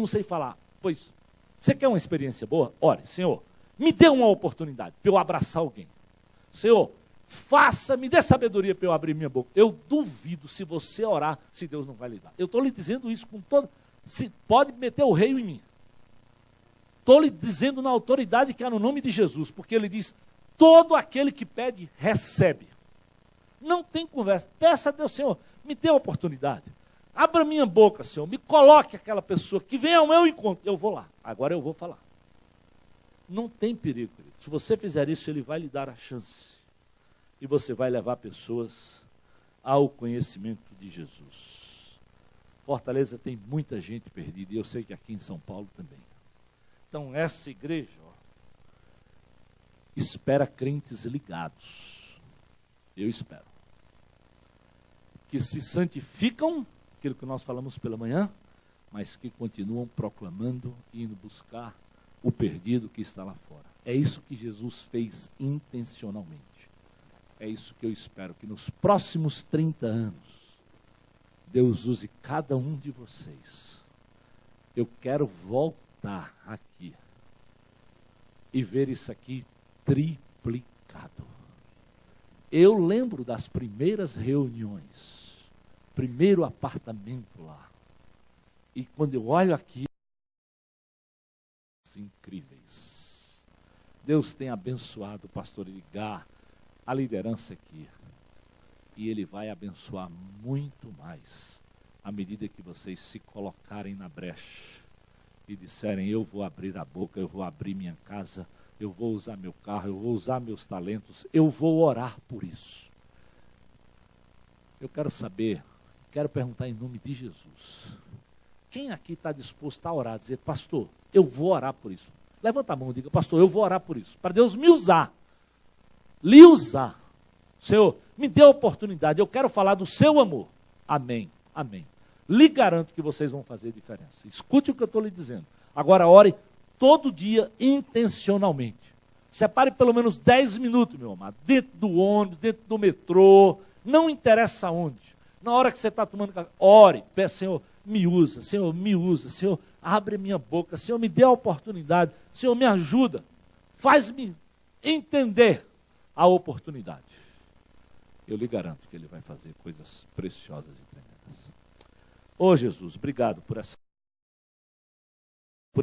Não sei falar. Pois, você quer uma experiência boa? Ore, Senhor, me dê uma oportunidade para eu abraçar alguém. Senhor, me dê sabedoria para eu abrir minha boca. Eu duvido se você orar, se Deus não vai lhe dar. Eu estou lhe dizendo isso com todo... Pode meter o rei em mim. Estou lhe dizendo na autoridade que há no nome de Jesus, porque ele diz, todo aquele que pede, recebe. Não tem conversa. Peça a Deus, Senhor, me dê a oportunidade. Abra minha boca, Senhor, me coloque aquela pessoa que vem ao meu encontro. Eu vou lá, agora eu vou falar. Não tem perigo, querido. Se você fizer isso, ele vai lhe dar a chance. E você vai levar pessoas ao conhecimento de Jesus. Fortaleza tem muita gente perdida, e eu sei que aqui em São Paulo também. Então, essa igreja espera crentes ligados. Eu espero. Que se santificam, aquilo que nós falamos pela manhã, mas que continuam proclamando e indo buscar o perdido que está lá fora. É isso que Jesus fez intencionalmente. É isso que eu espero, que nos próximos 30 anos, Deus use cada um de vocês. Eu quero voltar aqui e ver isso aqui triplicado. Eu lembro das primeiras reuniões, primeiro apartamento lá. E quando eu olho aqui, incríveis. Deus tem abençoado o pastor Edgar, a liderança aqui. E ele vai abençoar muito mais à medida que vocês se colocarem na brecha e disserem, eu vou abrir a boca, eu vou abrir minha casa, eu vou usar meu carro, eu vou usar meus talentos, eu vou orar por isso. Eu quero saber, quero perguntar em nome de Jesus. Quem aqui está disposto a orar, dizer, pastor, eu vou orar por isso. Levanta a mão e diga, pastor, eu vou orar por isso. Para Deus me usar. Lhe usar. Senhor, me dê a oportunidade. Eu quero falar do seu amor. Amém. Amém. Lhe garanto que vocês vão fazer diferença. Escute o que eu estou lhe dizendo. Agora ore todo dia intencionalmente. Separe pelo menos 10 minutos, meu amado. Dentro do ônibus, dentro do metrô. Não interessa onde. Na hora que você está tomando café, ore. Peça, Senhor, me usa, Senhor, me usa, Senhor, abre minha boca, Senhor, me dê a oportunidade, Senhor, me ajuda, faz-me entender a oportunidade. Eu lhe garanto que Ele vai fazer coisas preciosas e tremendas. Ô Jesus, obrigado por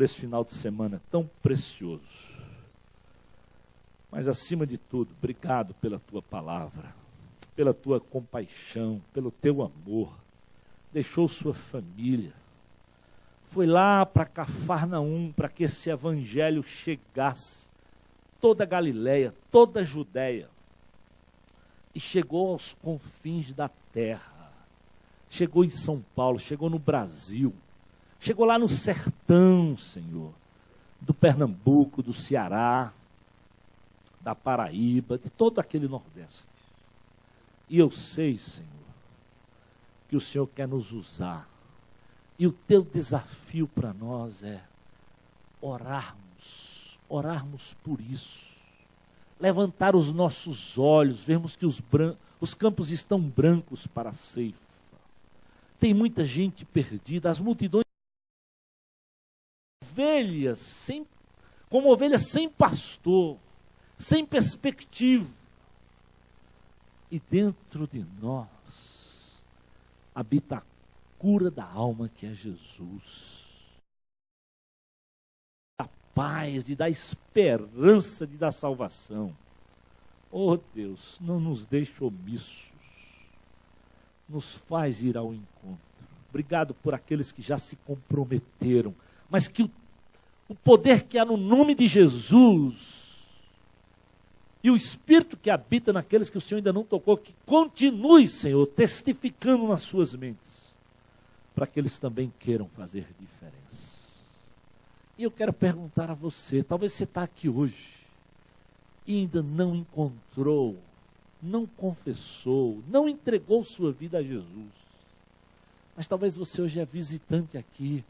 esse final de semana tão precioso. Mas acima de tudo, obrigado pela Tua palavra, pela Tua compaixão, pelo Teu amor. Deixou sua família, foi lá para Cafarnaum, para que esse evangelho chegasse, toda a Galileia, toda a Judéia, e chegou aos confins da terra, chegou em São Paulo, chegou no Brasil, chegou lá no sertão, Senhor, do Pernambuco, do Ceará, da Paraíba, de todo aquele Nordeste. E eu sei, Senhor, que o Senhor quer nos usar. E o teu desafio para nós é orarmos por isso. Levantar os nossos olhos, vermos que os campos estão brancos para a ceifa. Tem muita gente perdida, as multidões, ovelhas, como ovelhas sem pastor, sem perspectiva. E dentro de nós habita a cura da alma, que é Jesus. Da paz, de dar esperança, de dar salvação. Oh Deus, não nos deixe omissos. Nos faz ir ao encontro. Obrigado por aqueles que já se comprometeram, mas que o poder que há no nome de Jesus e o Espírito que habita naqueles que o Senhor ainda não tocou, que continue, Senhor, testificando nas suas mentes, para que eles também queiram fazer diferença. E eu quero perguntar a você, talvez você está aqui hoje e ainda não encontrou, não confessou, não entregou sua vida a Jesus. Mas talvez você hoje é visitante aqui,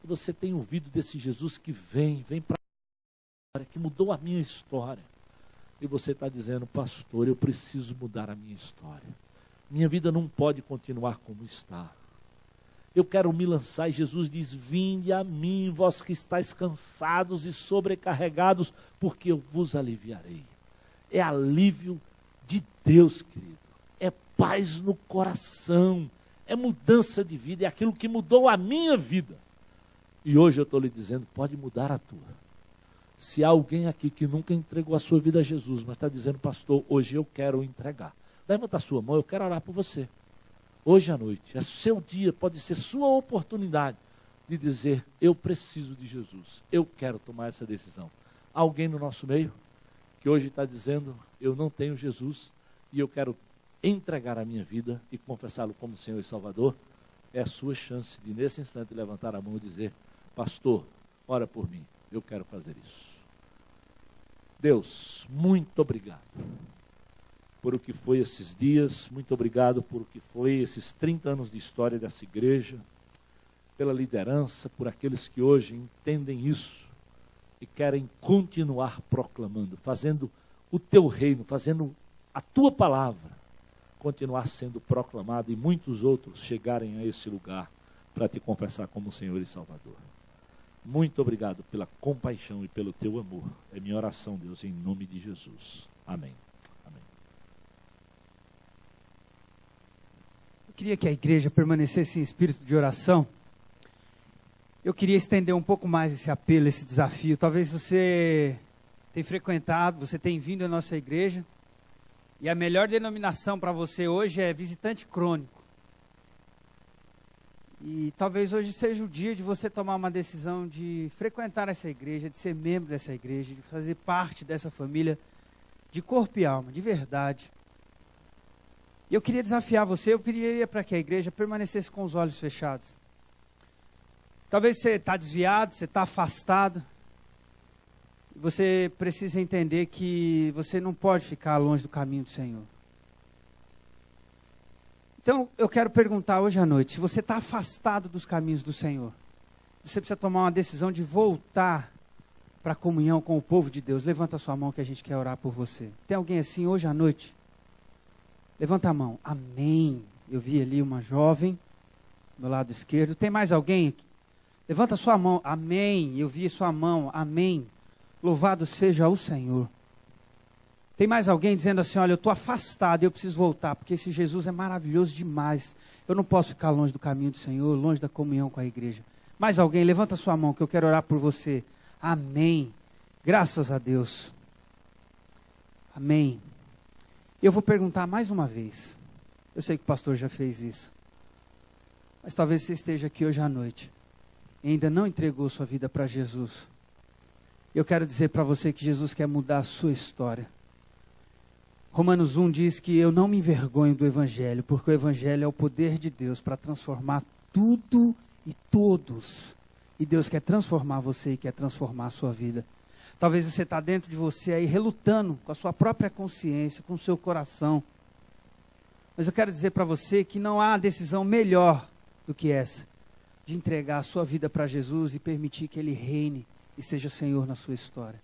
e você tem ouvido desse Jesus que vem para a história, que mudou a minha história. E você está dizendo, pastor, eu preciso mudar a minha história. Minha vida não pode continuar como está. Eu quero me lançar, e Jesus diz, vinde a mim, vós que estáis cansados e sobrecarregados, porque eu vos aliviarei. É alívio de Deus, querido. É paz no coração. É mudança de vida, é aquilo que mudou a minha vida. E hoje eu estou lhe dizendo, pode mudar a tua. Se há alguém aqui que nunca entregou a sua vida a Jesus, mas está dizendo, pastor, hoje eu quero entregar. Levanta a sua mão, eu quero orar por você. Hoje à noite, é seu dia, pode ser sua oportunidade de dizer, eu preciso de Jesus, eu quero tomar essa decisão. Há alguém no nosso meio que hoje está dizendo, eu não tenho Jesus e eu quero entregar a minha vida e confessá-lo como Senhor e Salvador? É a sua chance de, nesse instante, levantar a mão e dizer, pastor, ora por mim, eu quero fazer isso. Deus, muito obrigado por o que foi esses dias, muito obrigado por o que foi esses 30 anos de história dessa igreja, pela liderança, por aqueles que hoje entendem isso e querem continuar proclamando, fazendo o teu reino, fazendo a tua palavra continuar sendo proclamado e muitos outros chegarem a esse lugar para te confessar como Senhor e Salvador. Muito obrigado pela compaixão e pelo teu amor. É minha oração, Deus, em nome de Jesus. Amém. Amém. Eu queria que a igreja permanecesse em espírito de oração. Eu queria estender um pouco mais esse apelo, esse desafio. Talvez você tenha frequentado, você tenha vindo à nossa igreja, e a melhor denominação para você hoje é visitante crônico. E talvez hoje seja o dia de você tomar uma decisão de frequentar essa igreja, de ser membro dessa igreja, de fazer parte dessa família de corpo e alma, de verdade. E eu queria desafiar você, eu pediria para que a igreja permanecesse com os olhos fechados. Talvez você está desviado, você está afastado. Você precisa entender que você não pode ficar longe do caminho do Senhor. Então, eu quero perguntar hoje à noite, se você está afastado dos caminhos do Senhor, você precisa tomar uma decisão de voltar para a comunhão com o povo de Deus. Levanta a sua mão que a gente quer orar por você. Tem alguém assim hoje à noite? Levanta a mão. Amém. Eu vi ali uma jovem, do meu lado esquerdo. Tem mais alguém aqui? Levanta a sua mão. Amém. Eu vi sua mão. Amém. Louvado seja o Senhor. Tem mais alguém dizendo assim, olha, eu estou afastado, eu preciso voltar, porque esse Jesus é maravilhoso demais. Eu não posso ficar longe do caminho do Senhor, longe da comunhão com a igreja. Mais alguém? Levanta a sua mão que eu quero orar por você. Amém. Graças a Deus. Amém. Eu vou perguntar mais uma vez. Eu sei que o pastor já fez isso. Mas talvez você esteja aqui hoje à noite e ainda não entregou sua vida para Jesus. Eu quero dizer para você que Jesus quer mudar a sua história. Romanos 1 diz que eu não me envergonho do Evangelho, porque o Evangelho é o poder de Deus para transformar tudo e todos. E Deus quer transformar você e quer transformar a sua vida. Talvez você está dentro de você aí relutando com a sua própria consciência, com o seu coração. Mas eu quero dizer para você que não há decisão melhor do que essa, de entregar a sua vida para Jesus e permitir que Ele reine e seja Senhor na sua história.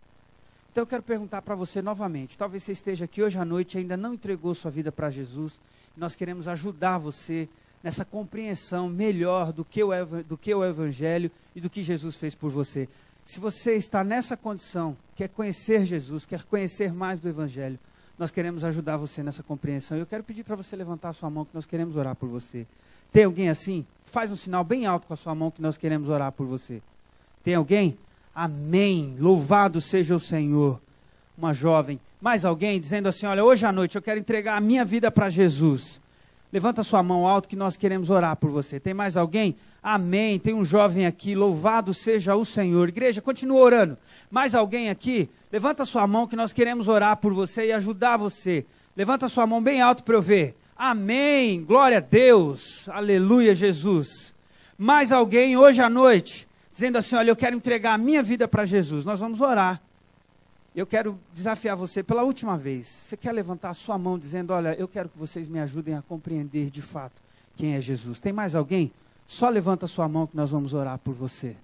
Então eu quero perguntar para você novamente, talvez você esteja aqui hoje à noite e ainda não entregou sua vida para Jesus, e nós queremos ajudar você nessa compreensão melhor do que o Evangelho e do que Jesus fez por você. Se você está nessa condição, quer conhecer Jesus, quer conhecer mais do Evangelho, nós queremos ajudar você nessa compreensão. Eu quero pedir para você levantar a sua mão, que nós queremos orar por você. Tem alguém assim? Faz um sinal bem alto com a sua mão, que nós queremos orar por você. Tem alguém? Amém. Louvado seja o Senhor. Uma jovem. Mais alguém dizendo assim, olha, hoje à noite eu quero entregar a minha vida para Jesus. Levanta sua mão alto que nós queremos orar por você. Tem mais alguém? Amém. Tem um jovem aqui, louvado seja o Senhor. Igreja, continua orando. Mais alguém aqui? Levanta sua mão que nós queremos orar por você e ajudar você. Levanta sua mão bem alto para eu ver. Amém. Glória a Deus. Aleluia, Jesus. Mais alguém hoje à noite, dizendo assim, olha, eu quero entregar a minha vida para Jesus. Nós vamos orar. Eu quero desafiar você pela última vez. Você quer levantar a sua mão dizendo, olha, eu quero que vocês me ajudem a compreender de fato quem é Jesus. Tem mais alguém? Só levanta a sua mão que nós vamos orar por você.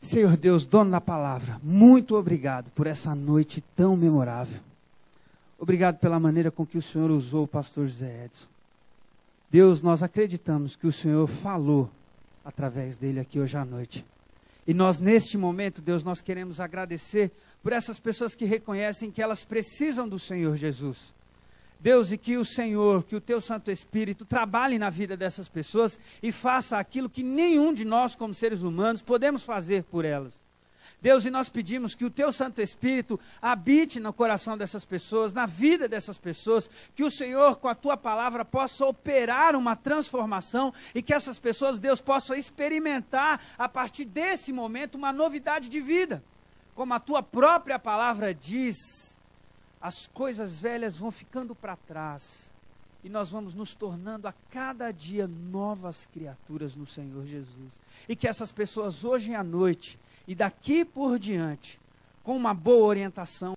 Senhor Deus, dono da palavra, muito obrigado por essa noite tão memorável. Obrigado pela maneira com que o Senhor usou o pastor José Edson. Deus, nós acreditamos que o Senhor falou através dele aqui hoje à noite. E nós, neste momento, Deus, nós queremos agradecer por essas pessoas que reconhecem que elas precisam do Senhor Jesus. Deus, e que o Senhor, que o Teu Santo Espírito trabalhe na vida dessas pessoas e faça aquilo que nenhum de nós, como seres humanos, podemos fazer por elas. Deus, e nós pedimos que o Teu Santo Espírito habite no coração dessas pessoas, na vida dessas pessoas, que o Senhor, com a Tua palavra, possa operar uma transformação e que essas pessoas, Deus, possam experimentar, a partir desse momento, uma novidade de vida. Como a Tua própria palavra diz, as coisas velhas vão ficando para trás e nós vamos nos tornando a cada dia novas criaturas no Senhor Jesus. E que essas pessoas hoje à noite e daqui por diante, com uma boa orientação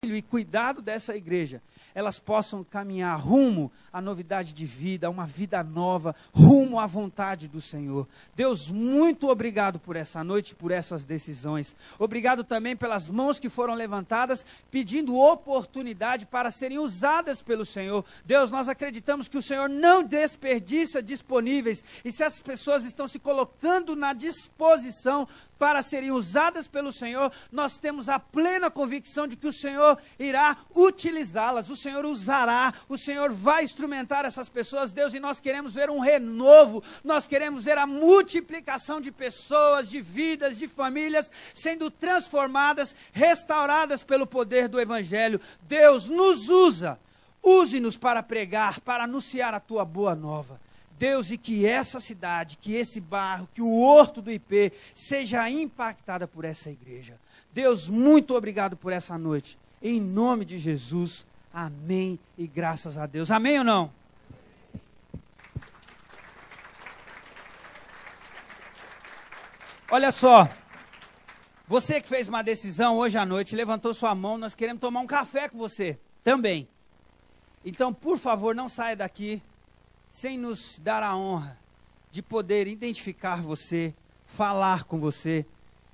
e cuidado dessa igreja, elas possam caminhar rumo à novidade de vida, a uma vida nova, rumo à vontade do Senhor. Deus, muito obrigado por essa noite, por essas decisões. Obrigado também pelas mãos que foram levantadas, pedindo oportunidade para serem usadas pelo Senhor. Deus, nós acreditamos que o Senhor não desperdiça disponíveis, e se essas pessoas estão se colocando na disposição para serem usadas pelo Senhor, nós temos a plena convicção de que o Senhor irá utilizá-las, o Senhor usará, o Senhor vai instrumentar essas pessoas, Deus, e nós queremos ver um renovo, nós queremos ver a multiplicação de pessoas, de vidas, de famílias, sendo transformadas, restauradas pelo poder do Evangelho. Deus, nos usa, use-nos para pregar, para anunciar a Tua boa nova. Deus, e que essa cidade, que esse bairro, que o horto do IP seja impactada por essa igreja. Deus, muito obrigado por essa noite. Em nome de Jesus, amém e graças a Deus. Amém ou não? Olha só, você que fez uma decisão hoje à noite, levantou sua mão, nós queremos tomar um café com você também. Então, por favor, não saia daqui sem nos dar a honra de poder identificar você, falar com você.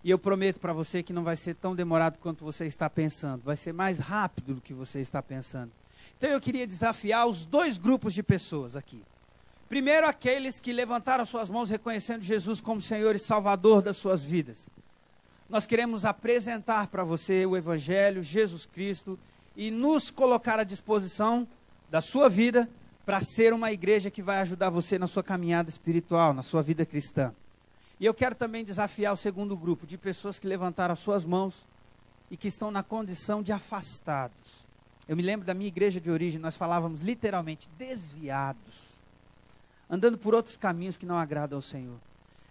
E eu prometo para você que não vai ser tão demorado quanto você está pensando. Vai ser mais rápido do que você está pensando. Então eu queria desafiar os dois grupos de pessoas aqui. Primeiro, aqueles que levantaram suas mãos reconhecendo Jesus como Senhor e Salvador das suas vidas. Nós queremos apresentar para você o Evangelho, Jesus Cristo, e nos colocar à disposição da sua vida para ser uma igreja que vai ajudar você na sua caminhada espiritual, na sua vida cristã. E eu quero também desafiar o segundo grupo de pessoas que levantaram as suas mãos e que estão na condição de afastados. Eu me lembro da minha igreja de origem, nós falávamos literalmente desviados, andando por outros caminhos que não agradam ao Senhor.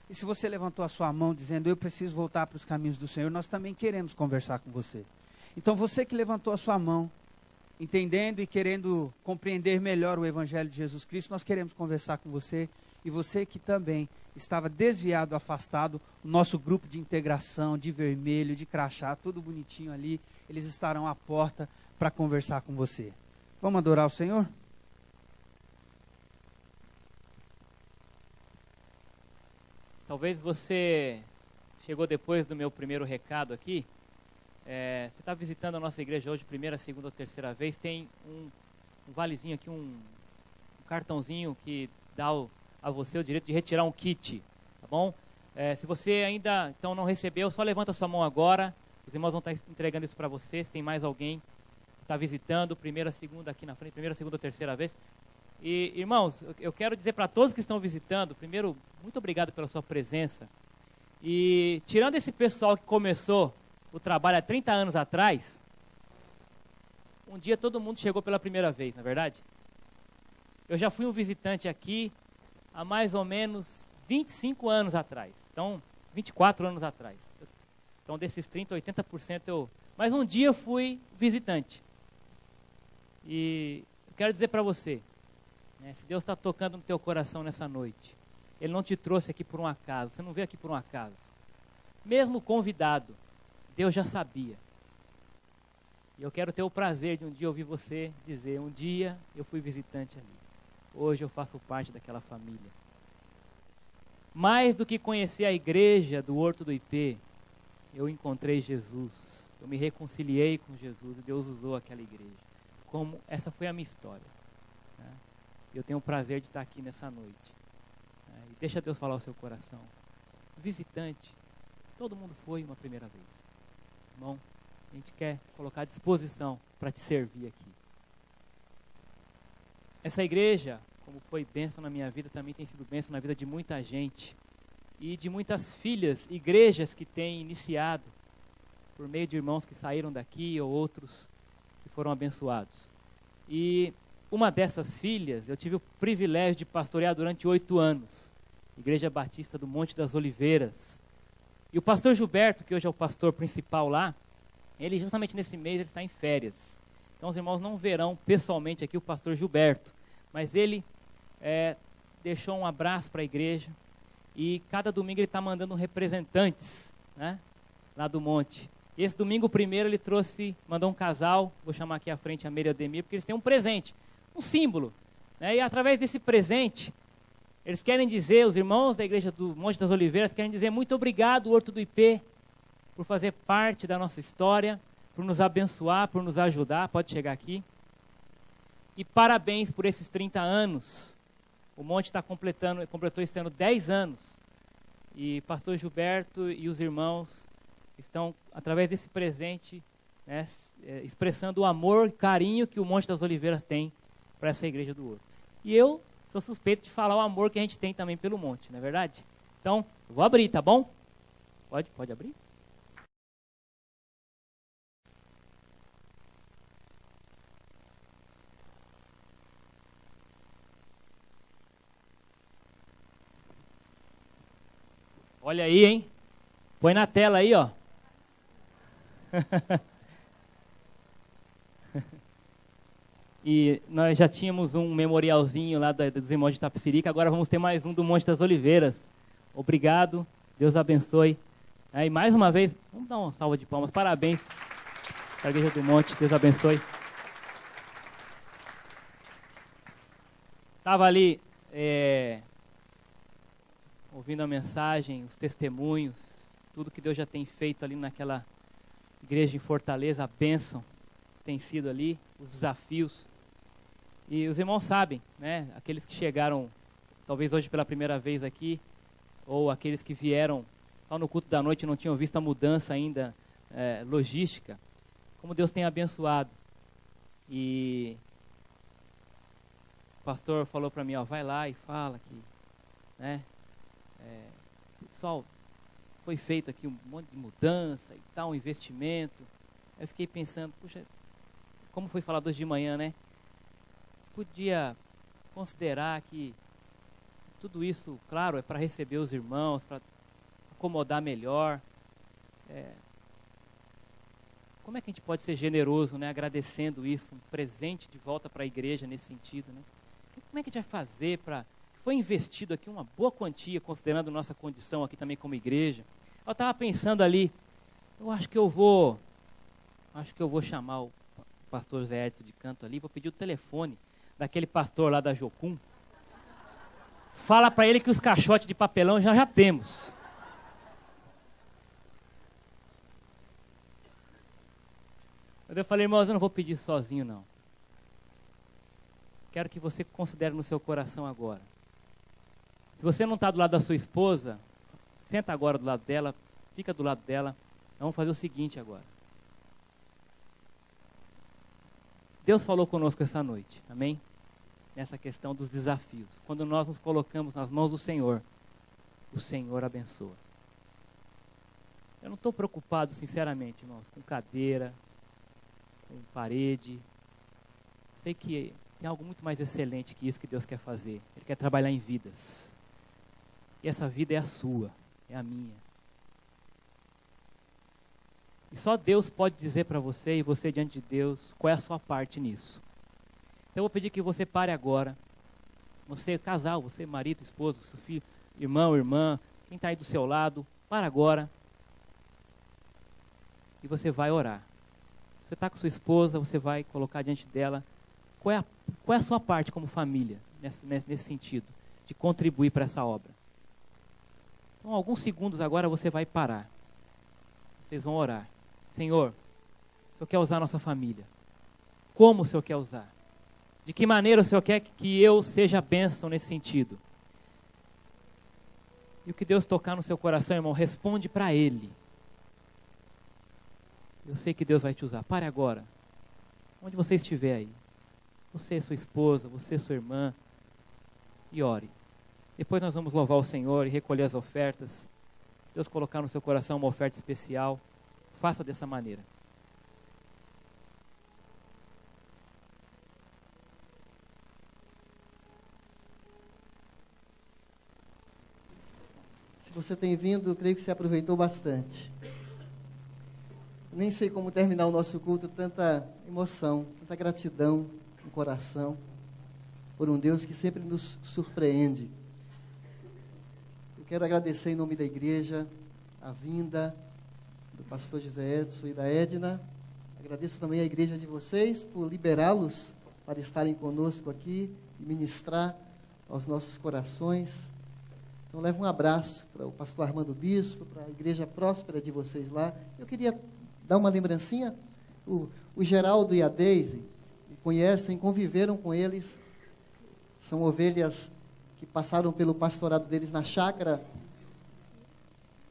E se você levantou a sua mão dizendo, eu preciso voltar para os caminhos do Senhor, nós também queremos conversar com você. Então você que levantou a sua mão, entendendo e querendo compreender melhor o Evangelho de Jesus Cristo, nós queremos conversar com você. E você que também estava desviado, afastado, o nosso grupo de integração, de vermelho, de crachá, tudo bonitinho ali, eles estarão à porta para conversar com você. Vamos adorar o Senhor? Talvez você chegou depois do meu primeiro recado aqui. Você está visitando a nossa igreja hoje, primeira, segunda ou terceira vez, tem um valezinho aqui, um cartãozinho que dá a você o direito de retirar um kit, tá bom? Se você ainda então não recebeu, só levanta sua mão agora. Os irmãos vão estar entregando isso para você. Se tem mais alguém que está visitando, primeira, segunda aqui na frente, primeira, segunda, terceira vez. E, irmãos, eu quero dizer para todos que estão visitando, primeiro, muito obrigado pela sua presença. E tirando esse pessoal que começou o trabalho há 30 anos atrás, um dia todo mundo chegou pela primeira vez, não é verdade? Eu já fui um visitante aqui há mais ou menos 25 anos atrás. Então, 24 anos atrás. Então, desses 30%, 80% eu... Mas um dia eu fui visitante. E eu quero dizer para você, né, se Deus está tocando no teu coração nessa noite, Ele não te trouxe aqui por um acaso, você não veio aqui por um acaso. Mesmo convidado, Deus já sabia. E eu quero ter o prazer de um dia ouvir você dizer, um dia eu fui visitante ali. Hoje eu faço parte daquela família. Mais do que conhecer a igreja do Horto do IP, eu encontrei Jesus. Eu me reconciliei com Jesus e Deus usou aquela igreja. Como essa foi a minha história. Né? Eu tenho o prazer de estar aqui nessa noite. Né? E deixa Deus falar ao seu coração. Visitante, todo mundo foi uma primeira vez. Irmão, a gente quer colocar à disposição para te servir aqui. Essa igreja, como foi bênção na minha vida, também tem sido bênção na vida de muita gente. E de muitas filhas, igrejas que têm iniciado, por meio de irmãos que saíram daqui ou outros que foram abençoados. E uma dessas filhas, eu tive o privilégio de pastorear durante 8 anos. Igreja Batista do Monte das Oliveiras. E o pastor Gilberto, que hoje é o pastor principal lá, ele justamente nesse mês ele está em férias. Então os irmãos não verão pessoalmente aqui o pastor Gilberto, mas ele deixou um abraço para a igreja e cada domingo ele está mandando representantes, né, lá do monte. E esse domingo primeiro ele mandou um casal, vou chamar aqui à frente a Meire e a Ademir, porque eles têm um presente, um símbolo. Né, e através desse presente, eles querem dizer, os irmãos da igreja do Monte das Oliveiras querem dizer muito obrigado, Horto do IP, por fazer parte da nossa história, por nos abençoar, por nos ajudar. Pode chegar aqui. E parabéns por esses 30 anos. O Monte completou esse ano 10 anos. E pastor Gilberto e os irmãos estão, através desse presente, né, expressando o amor e carinho que o Monte das Oliveiras tem para essa igreja do Horto. E eu sou suspeito de falar o amor que a gente tem também pelo Monte, não é verdade? Então, eu vou abrir, tá bom? Pode abrir? Olha aí, hein? Põe na tela aí, ó. E nós já tínhamos um memorialzinho lá dos irmãos de Itapecerica, agora vamos ter mais um do Monte das Oliveiras. Obrigado, Deus abençoe. E mais uma vez, vamos dar uma salva de palmas, parabéns para a Igreja do Monte, Deus abençoe. Estava ali ouvindo a mensagem, os testemunhos, tudo que Deus já tem feito ali naquela igreja em Fortaleza, a bênção que tem sido ali, os desafios. E os irmãos sabem, né, aqueles que chegaram, talvez hoje pela primeira vez aqui, ou aqueles que vieram só no culto da noite e não tinham visto a mudança ainda logística, como Deus tem abençoado. E o pastor falou para mim, ó, vai lá e fala que, né, pessoal, foi feito aqui um monte de mudança e tal, um investimento. Eu fiquei pensando, puxa, como foi falado hoje de manhã, né? Podia considerar que tudo isso, claro, é para receber os irmãos, para acomodar melhor. Como é que a gente pode ser generoso, né? Agradecendo isso, um presente de volta para a igreja nesse sentido, né? Como é que a gente vai fazer para... Foi investido aqui uma boa quantia, considerando nossa condição aqui também como igreja. Eu estava pensando ali, eu acho que eu vou chamar o pastor Zé Edson de canto ali, vou pedir o telefone daquele pastor lá da Jocum. Fala para ele que os caixotes de papelão já temos. Eu falei, irmãos, eu não vou pedir sozinho, não. Quero que você considere no seu coração agora. Se você não está do lado da sua esposa, senta agora do lado dela, fica do lado dela. Nós vamos fazer o seguinte agora. Deus falou conosco essa noite, amém? Nessa questão dos desafios. Quando nós nos colocamos nas mãos do Senhor, o Senhor abençoa. Eu não estou preocupado, sinceramente, irmãos, com cadeira, com parede. Sei que tem algo muito mais excelente que isso que Deus quer fazer. Ele quer trabalhar em vidas. E essa vida é a sua, é a minha. E só Deus pode dizer para você, e você diante de Deus, qual é a sua parte nisso. Então eu vou pedir que você pare agora. Você, casal, você, marido, esposo, seu filho, irmão, irmã, quem está aí do seu lado, para agora. E você vai orar. Você está com sua esposa, você vai colocar diante dela qual é a sua parte como família, nesse sentido, de contribuir para essa obra. Então, alguns segundos agora você vai parar. Vocês vão orar. Senhor, o Senhor quer usar a nossa família. Como o Senhor quer usar? De que maneira o Senhor quer que eu seja bênção nesse sentido? E o que Deus tocar no seu coração, irmão, responde para Ele. Eu sei que Deus vai te usar. Pare agora. Onde você estiver aí. Você, sua esposa, você, sua irmã. E ore. Depois nós vamos louvar o Senhor e recolher as ofertas. Se Deus colocar no seu coração uma oferta especial, faça dessa maneira. Se você tem vindo, eu creio que você aproveitou bastante. Nem sei como terminar o nosso culto, tanta emoção, tanta gratidão no coração, por um Deus que sempre nos surpreende. Eu quero agradecer em nome da igreja a vinda do pastor José Edson e da Edna. Agradeço também a igreja de vocês por liberá-los para estarem conosco aqui e ministrar aos nossos corações. Então, levo um abraço para o pastor Armando Bispo, para a igreja próspera de vocês lá. Eu queria dar uma lembrancinha. O Geraldo e a Deise me conhecem, conviveram com eles. São ovelhas que passaram pelo pastorado deles na chácara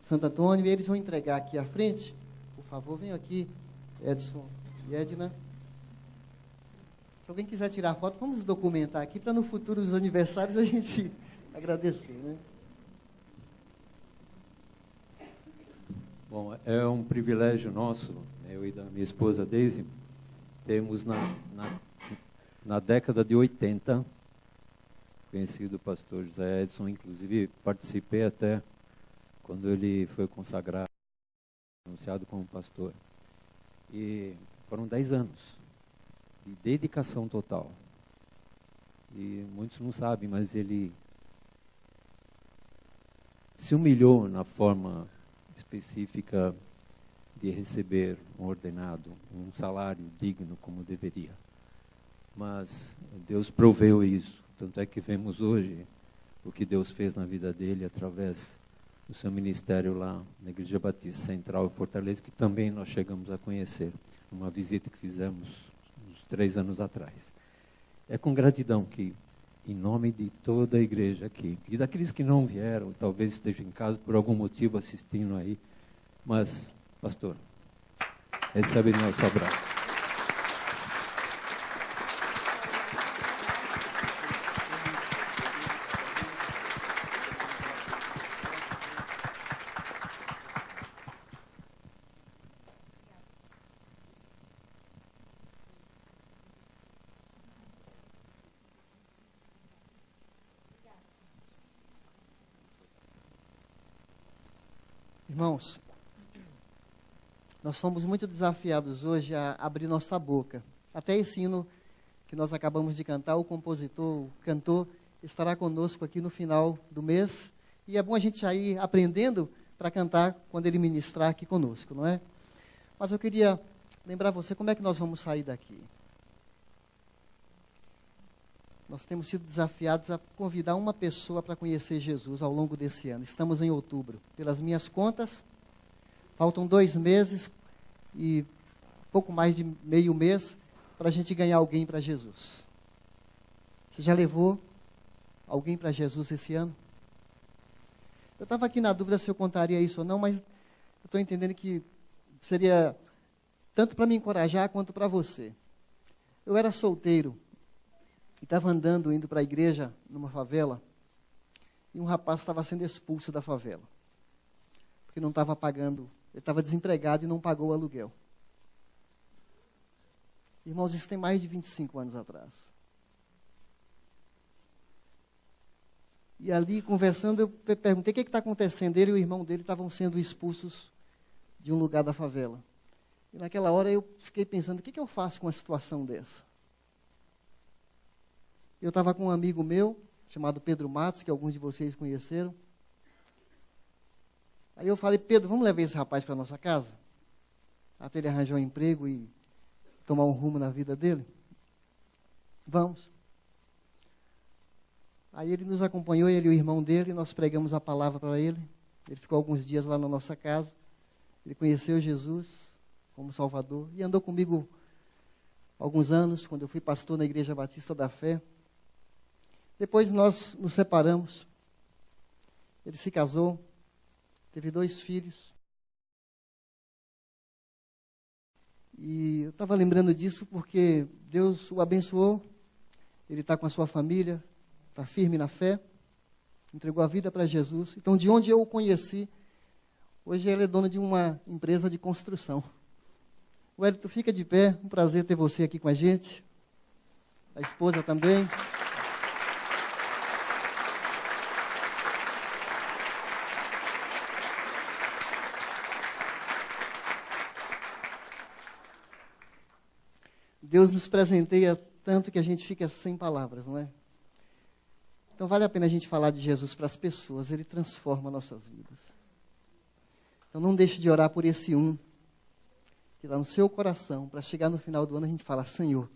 Santo Antônio, e eles vão entregar aqui à frente. Por favor, venham aqui, Edson e Edna. Se alguém quiser tirar foto, vamos documentar aqui, para no futuro dos aniversários a gente agradecer, né? Bom, é um privilégio nosso, eu e da minha esposa Deise, termos na década de 80, conhecido o pastor José Edson, inclusive participei até quando ele foi consagrado, anunciado como pastor. E foram 10 anos de dedicação total. E muitos não sabem, mas ele se humilhou na forma específica de receber um ordenado, um salário digno como deveria. Mas Deus proveu isso. Tanto é que vemos hoje o que Deus fez na vida dele através do seu ministério lá na Igreja Batista Central em Fortaleza, que também nós chegamos a conhecer, numa visita que fizemos uns 3 anos atrás. É com gratidão que, em nome de toda a igreja aqui, e daqueles que não vieram, talvez estejam em casa por algum motivo assistindo aí, mas, pastor, recebe nosso abraço. Irmãos, nós fomos muito desafiados hoje a abrir nossa boca. Até esse hino que nós acabamos de cantar, o compositor, o cantor, estará conosco aqui no final do mês. E é bom a gente já ir aprendendo para cantar quando ele ministrar aqui conosco, não é? Mas eu queria lembrar você como é que nós vamos sair daqui. Nós temos sido desafiados a convidar uma pessoa para conhecer Jesus ao longo desse ano. Estamos em outubro. Pelas minhas contas, faltam 2 meses e pouco mais de meio mês para a gente ganhar alguém para Jesus. Você já levou alguém para Jesus esse ano? Eu estava aqui na dúvida se eu contaria isso ou não, mas eu estou entendendo que seria tanto para me encorajar quanto para você. Eu era solteiro e estava andando, indo para a igreja, numa favela, e um rapaz estava sendo expulso da favela, porque não estava pagando, ele estava desempregado e não pagou o aluguel. Irmãos, isso tem mais de 25 anos atrás. E ali, conversando, eu perguntei o que está acontecendo. Ele e o irmão dele estavam sendo expulsos de um lugar da favela. E naquela hora eu fiquei pensando, o que eu faço com uma situação dessa? Eu estava com um amigo meu, chamado Pedro Matos, que alguns de vocês conheceram. Aí eu falei, Pedro, vamos levar esse rapaz para a nossa casa? Até ele arranjar um emprego e tomar um rumo na vida dele? Vamos. Aí ele nos acompanhou, ele e o irmão dele, nós pregamos a palavra para ele. Ele ficou alguns dias lá na nossa casa. Ele conheceu Jesus como Salvador e andou comigo alguns anos, quando eu fui pastor na Igreja Batista da Fé. Depois nós nos separamos. Ele se casou, teve 2 filhos. E eu estava lembrando disso porque Deus o abençoou. Ele está com a sua família, está firme na fé, entregou a vida para Jesus. Então, de onde eu o conheci, hoje ele é dono de uma empresa de construção. Wellington, fica de pé, um prazer ter você aqui com a gente. A esposa também. Deus nos presenteia tanto que a gente fica sem palavras, não é? Então vale a pena a gente falar de Jesus para as pessoas, ele transforma nossas vidas. Então não deixe de orar por esse um que está no seu coração, para chegar no final do ano a gente falar, Senhor,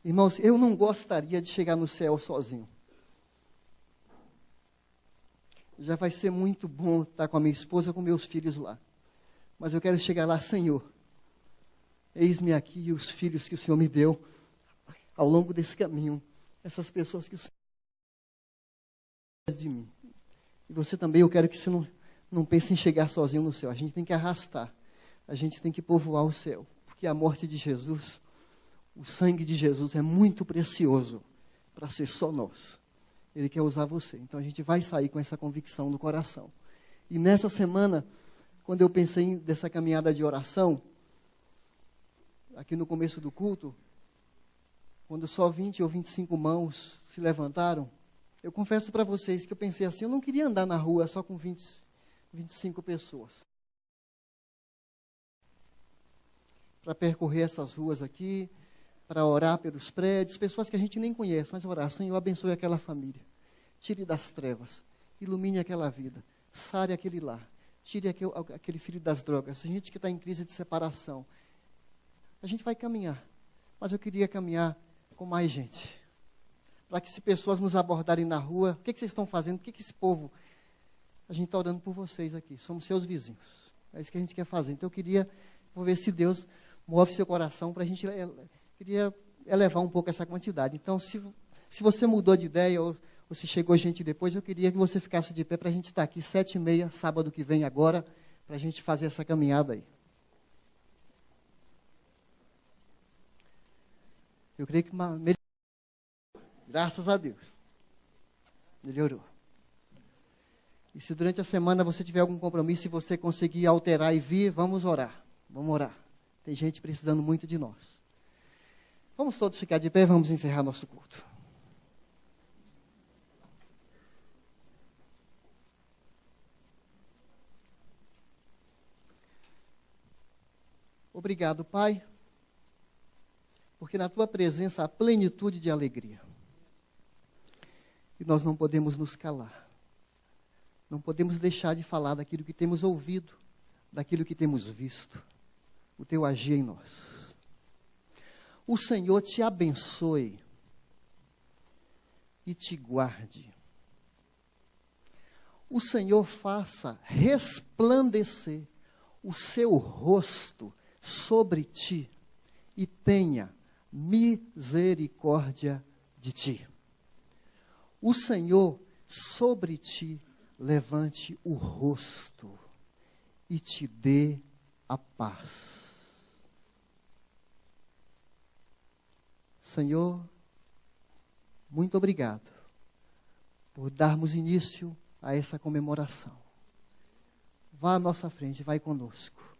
irmãos, eu não gostaria de chegar no céu sozinho. Já vai ser muito bom estar com a minha esposa, com meus filhos lá. Mas eu quero chegar lá, Senhor, eis-me aqui e os filhos que o Senhor me deu ao longo desse caminho, essas pessoas que o Senhor de mim. E você também, eu quero que você não pense em chegar sozinho no céu. A gente tem que arrastar. A gente tem que povoar o céu. Porque a morte de Jesus, o sangue de Jesus é muito precioso para ser só nós. Ele quer usar você. Então a gente vai sair com essa convicção no coração. E nessa semana, quando eu pensei dessa caminhada de oração, aqui no começo do culto, quando só 20 ou 25 mãos se levantaram, eu confesso para vocês que eu pensei assim, eu não queria andar na rua só com 25 pessoas. Para percorrer essas ruas aqui, para orar pelos prédios, pessoas que a gente nem conhece, mas orar, Senhor, abençoe aquela família. Tire das trevas, ilumine aquela vida, sare aquele lar, tire aquele filho das drogas, a gente que está em crise de separação. A gente vai caminhar, mas eu queria caminhar com mais gente. Para que se pessoas nos abordarem na rua, o que vocês estão fazendo? O que esse povo... A gente está orando por vocês aqui, somos seus vizinhos. É isso que a gente quer fazer. Então eu vou ver se Deus move seu coração para a gente... Queria elevar um pouco essa quantidade. Então, se você mudou de ideia ou se chegou gente depois, eu queria que você ficasse de pé para a gente estar aqui 7h30, sábado que vem agora, para a gente fazer essa caminhada aí. Eu creio que graças a Deus. Melhorou. E se durante a semana você tiver algum compromisso e você conseguir alterar e vir, vamos orar. Vamos orar. Tem gente precisando muito de nós. Vamos todos ficar de pé e vamos encerrar nosso culto. Obrigado, Pai, porque na Tua presença há plenitude de alegria. E nós não podemos nos calar. Não podemos deixar de falar daquilo que temos ouvido, daquilo que temos visto. O Teu agir em nós. O Senhor te abençoe e te guarde. O Senhor faça resplandecer o seu rosto sobre ti e tenha misericórdia de ti. O Senhor sobre ti levante o rosto e te dê a paz. Senhor, muito obrigado por darmos início a essa comemoração. Vá à nossa frente, vai conosco.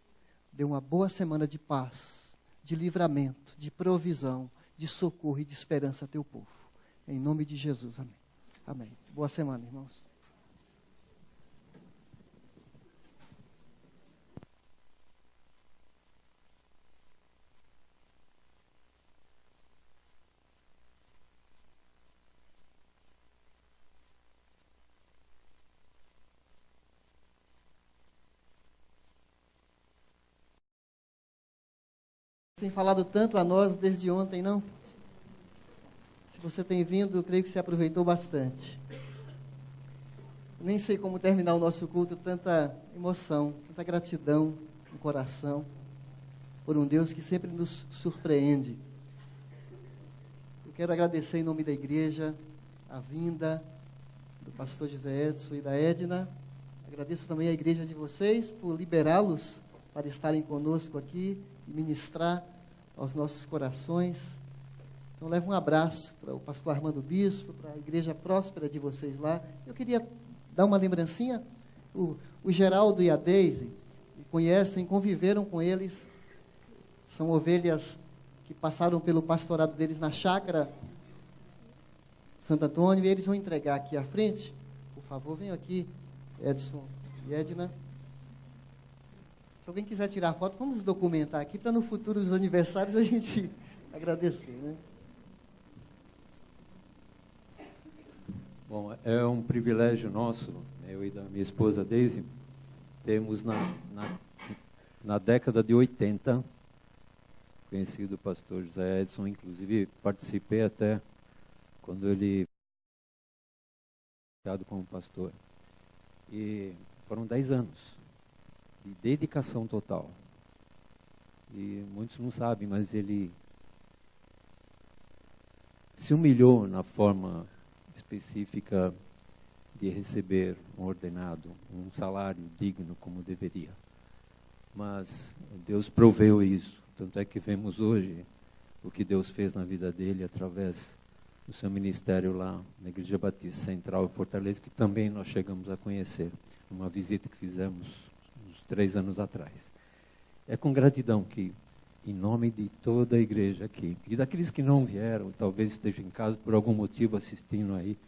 Dê uma boa semana de paz, de livramento, de provisão, de socorro e de esperança a teu povo. Em nome de Jesus, amém. Amém. Boa semana, irmãos. Tem falado tanto a nós desde ontem, não? Se você tem vindo, eu creio que você aproveitou bastante. Nem sei como terminar o nosso culto, tanta emoção, tanta gratidão no coração, por um Deus que sempre nos surpreende. Eu quero agradecer em nome da igreja a vinda do pastor José Edson e da Edna. Agradeço também a igreja de vocês por liberá-los para estarem conosco aqui e ministrar aos nossos corações. Então, levo um abraço para o pastor Armando Bispo, para a igreja próspera de vocês lá. Eu queria dar uma lembrancinha. O Geraldo e a Deise conhecem, conviveram com eles. São ovelhas que passaram pelo pastorado deles na chácara Santo Antônio, e eles vão entregar aqui à frente. Por favor, venham aqui, Edson e Edna. Se alguém quiser tirar foto, vamos documentar aqui, para no futuro dos aniversários a gente agradecer, né? Bom, é um privilégio nosso, eu e da minha esposa Deise, temos na década de 80, conhecido o pastor José Edson, inclusive participei até quando ele foi como pastor. E foram 10 anos de dedicação total. E muitos não sabem, mas ele se humilhou na forma específica de receber um ordenado, um salário digno como deveria. Mas Deus proveu isso. Tanto é que vemos hoje o que Deus fez na vida dele através do seu ministério lá na Igreja Batista Central em Fortaleza, que também nós chegamos a conhecer, numa visita que fizemos uns 3 anos atrás. É com gratidão que, em nome de toda a igreja aqui, e daqueles que não vieram, talvez estejam em casa por algum motivo assistindo aí,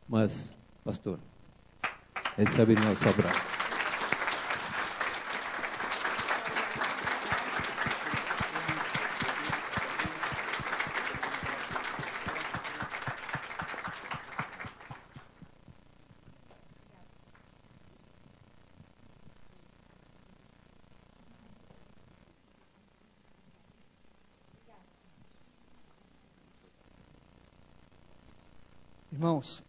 mas, pastor, recebe nosso abraço. Irmãos,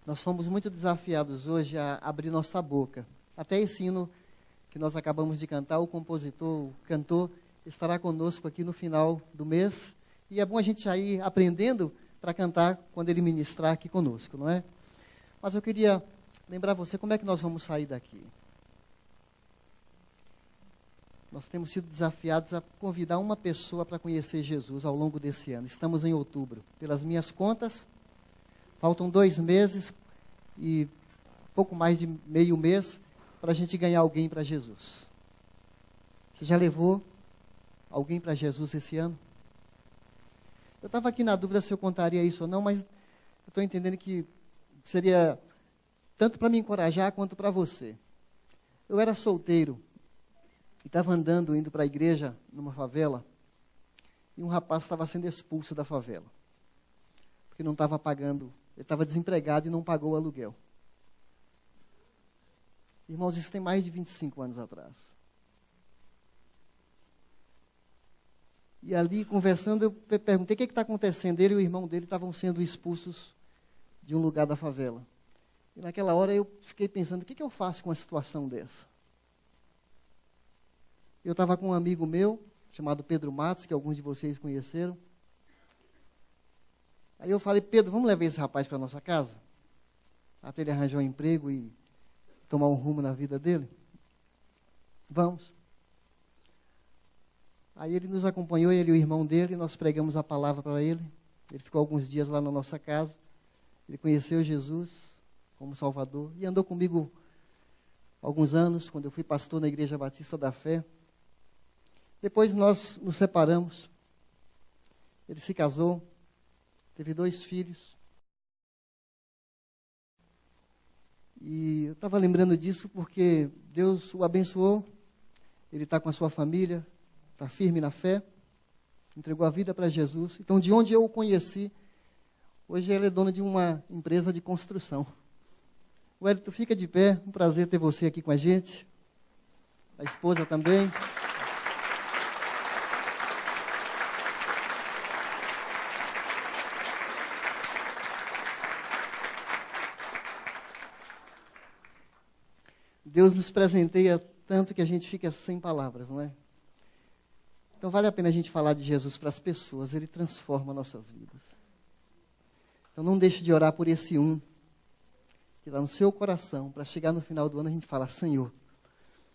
nós somos muito desafiados hoje a abrir nossa boca. Até esse hino que nós acabamos de cantar, o compositor, o cantor, estará conosco aqui no final do mês. E é bom a gente já ir aprendendo para cantar quando ele ministrar aqui conosco, não é? Mas eu queria lembrar você como é que nós vamos sair daqui. Nós temos sido desafiados a convidar uma pessoa para conhecer Jesus ao longo desse ano. Estamos em outubro. Pelas minhas contas, faltam 2 meses e pouco mais de meio mês para a gente ganhar alguém para Jesus. Você já levou alguém para Jesus esse ano? Eu estava aqui na dúvida se eu contaria isso ou não, mas eu estou entendendo que seria tanto para me encorajar quanto para você. Eu era solteiro. E estava andando, indo para a igreja, numa favela, e um rapaz estava sendo expulso da favela. Porque não estava pagando, ele estava desempregado e não pagou o aluguel. Irmãos, isso tem mais de 25 anos atrás. E ali, conversando, eu perguntei o que está acontecendo. Ele e o irmão dele estavam sendo expulsos de um lugar da favela. E naquela hora eu fiquei pensando, o que eu faço com uma situação dessa? Eu estava com um amigo meu, chamado Pedro Matos, que alguns de vocês conheceram. Aí eu falei, Pedro, vamos levar esse rapaz para a nossa casa? até ele arranjar um emprego e tomar um rumo na vida dele? Vamos. Aí ele nos acompanhou, ele e o irmão dele, nós pregamos a palavra para ele. Ele ficou alguns dias lá na nossa casa. Ele conheceu Jesus como Salvador e andou comigo alguns anos, quando eu fui pastor na Igreja Batista da Fé. Depois nós nos separamos. Ele se casou, teve 2 filhos. E eu estava lembrando disso porque Deus o abençoou. Ele está com a sua família, está firme na fé, entregou a vida para Jesus. Então, de onde eu o conheci, hoje ele é dono de uma empresa de construção. Wellington, fica de pé, um prazer ter você aqui com a gente. A esposa também. Deus nos presenteia tanto que a gente fica sem palavras, não é? Então vale a pena a gente falar de Jesus para as pessoas, ele transforma nossas vidas. Então não deixe de orar por esse um que está no seu coração, para chegar no final do ano a gente falar, Senhor,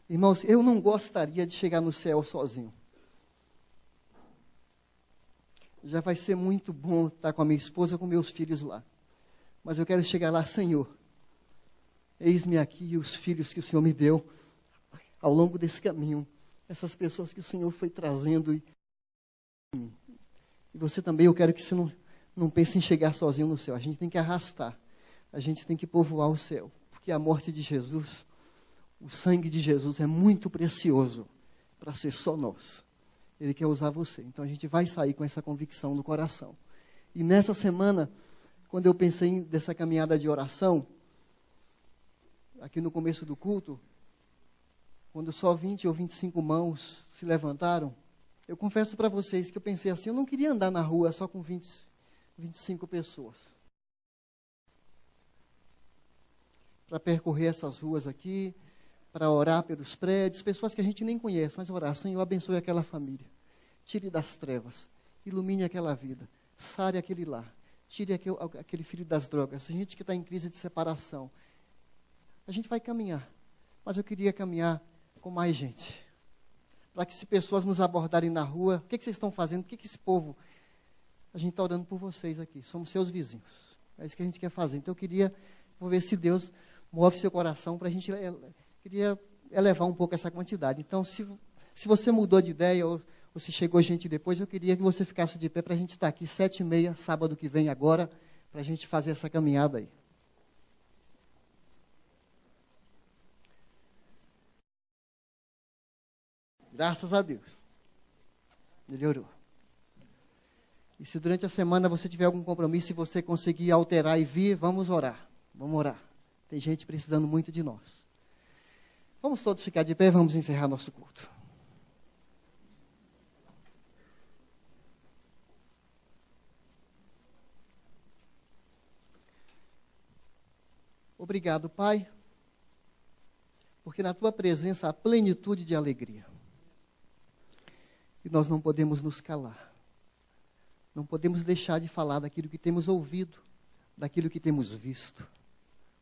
irmãos, eu não gostaria de chegar no céu sozinho. Já vai ser muito bom estar com a minha esposa, com meus filhos lá. Mas eu quero chegar lá, Senhor, eis-me aqui os filhos que o Senhor me deu ao longo desse caminho. Essas pessoas que o Senhor foi trazendo. E você também, eu quero que você não pense em chegar sozinho no céu. A gente tem que arrastar. A gente tem que povoar o céu. Porque a morte de Jesus, o sangue de Jesus é muito precioso para ser só nós. Ele quer usar você. Então a gente vai sair com essa convicção no coração. E nessa semana, quando eu pensei dessa caminhada de oração, aqui no começo do culto, quando só 20 ou 25 mãos se levantaram, eu confesso para vocês que eu pensei assim, eu não queria andar na rua só com 25 pessoas. Para percorrer essas ruas aqui, para orar pelos prédios, pessoas que a gente nem conhece, mas orar, Senhor, abençoe aquela família, tire das trevas, ilumine aquela vida, sare aquele lar, tire aquele filho das drogas, a gente que está em crise de separação. A gente vai caminhar, mas eu queria caminhar com mais gente. Para que se pessoas nos abordarem na rua, o que vocês estão fazendo? O que esse povo... A gente está orando por vocês aqui, somos seus vizinhos. É isso que a gente quer fazer. Então eu vou ver se Deus move seu coração para a gente... Queria elevar um pouco essa quantidade. Então, se você mudou de ideia ou se chegou gente depois, eu queria que você ficasse de pé para a gente estar aqui 7h30, sábado que vem agora, para a gente fazer essa caminhada aí. Graças a Deus. Melhorou. E se durante a semana você tiver algum compromisso e você conseguir alterar e vir, vamos orar. Vamos orar. Tem gente precisando muito de nós. Vamos todos ficar de pé e vamos encerrar nosso culto. Obrigado, Pai, porque na Tua presença há plenitude de alegria. E nós não podemos nos calar. Não podemos deixar de falar daquilo que temos ouvido, daquilo que temos visto.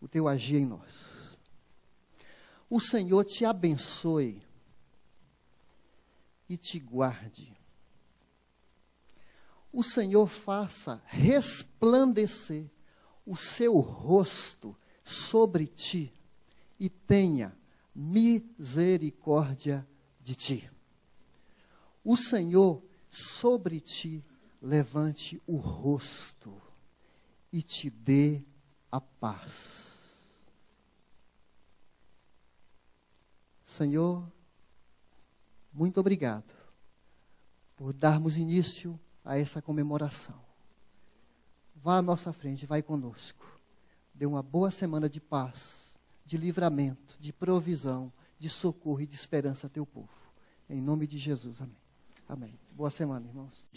O Teu agir em nós. O Senhor te abençoe e te guarde. O Senhor faça resplandecer o seu rosto sobre ti e tenha misericórdia de ti. O Senhor sobre ti levante o rosto e te dê a paz. Senhor, muito obrigado por darmos início a essa comemoração. Vá à nossa frente, vai conosco. Dê uma boa semana de paz, de livramento, de provisão, de socorro e de esperança a teu povo. Em nome de Jesus, amém. Amém. Boa semana, irmãos.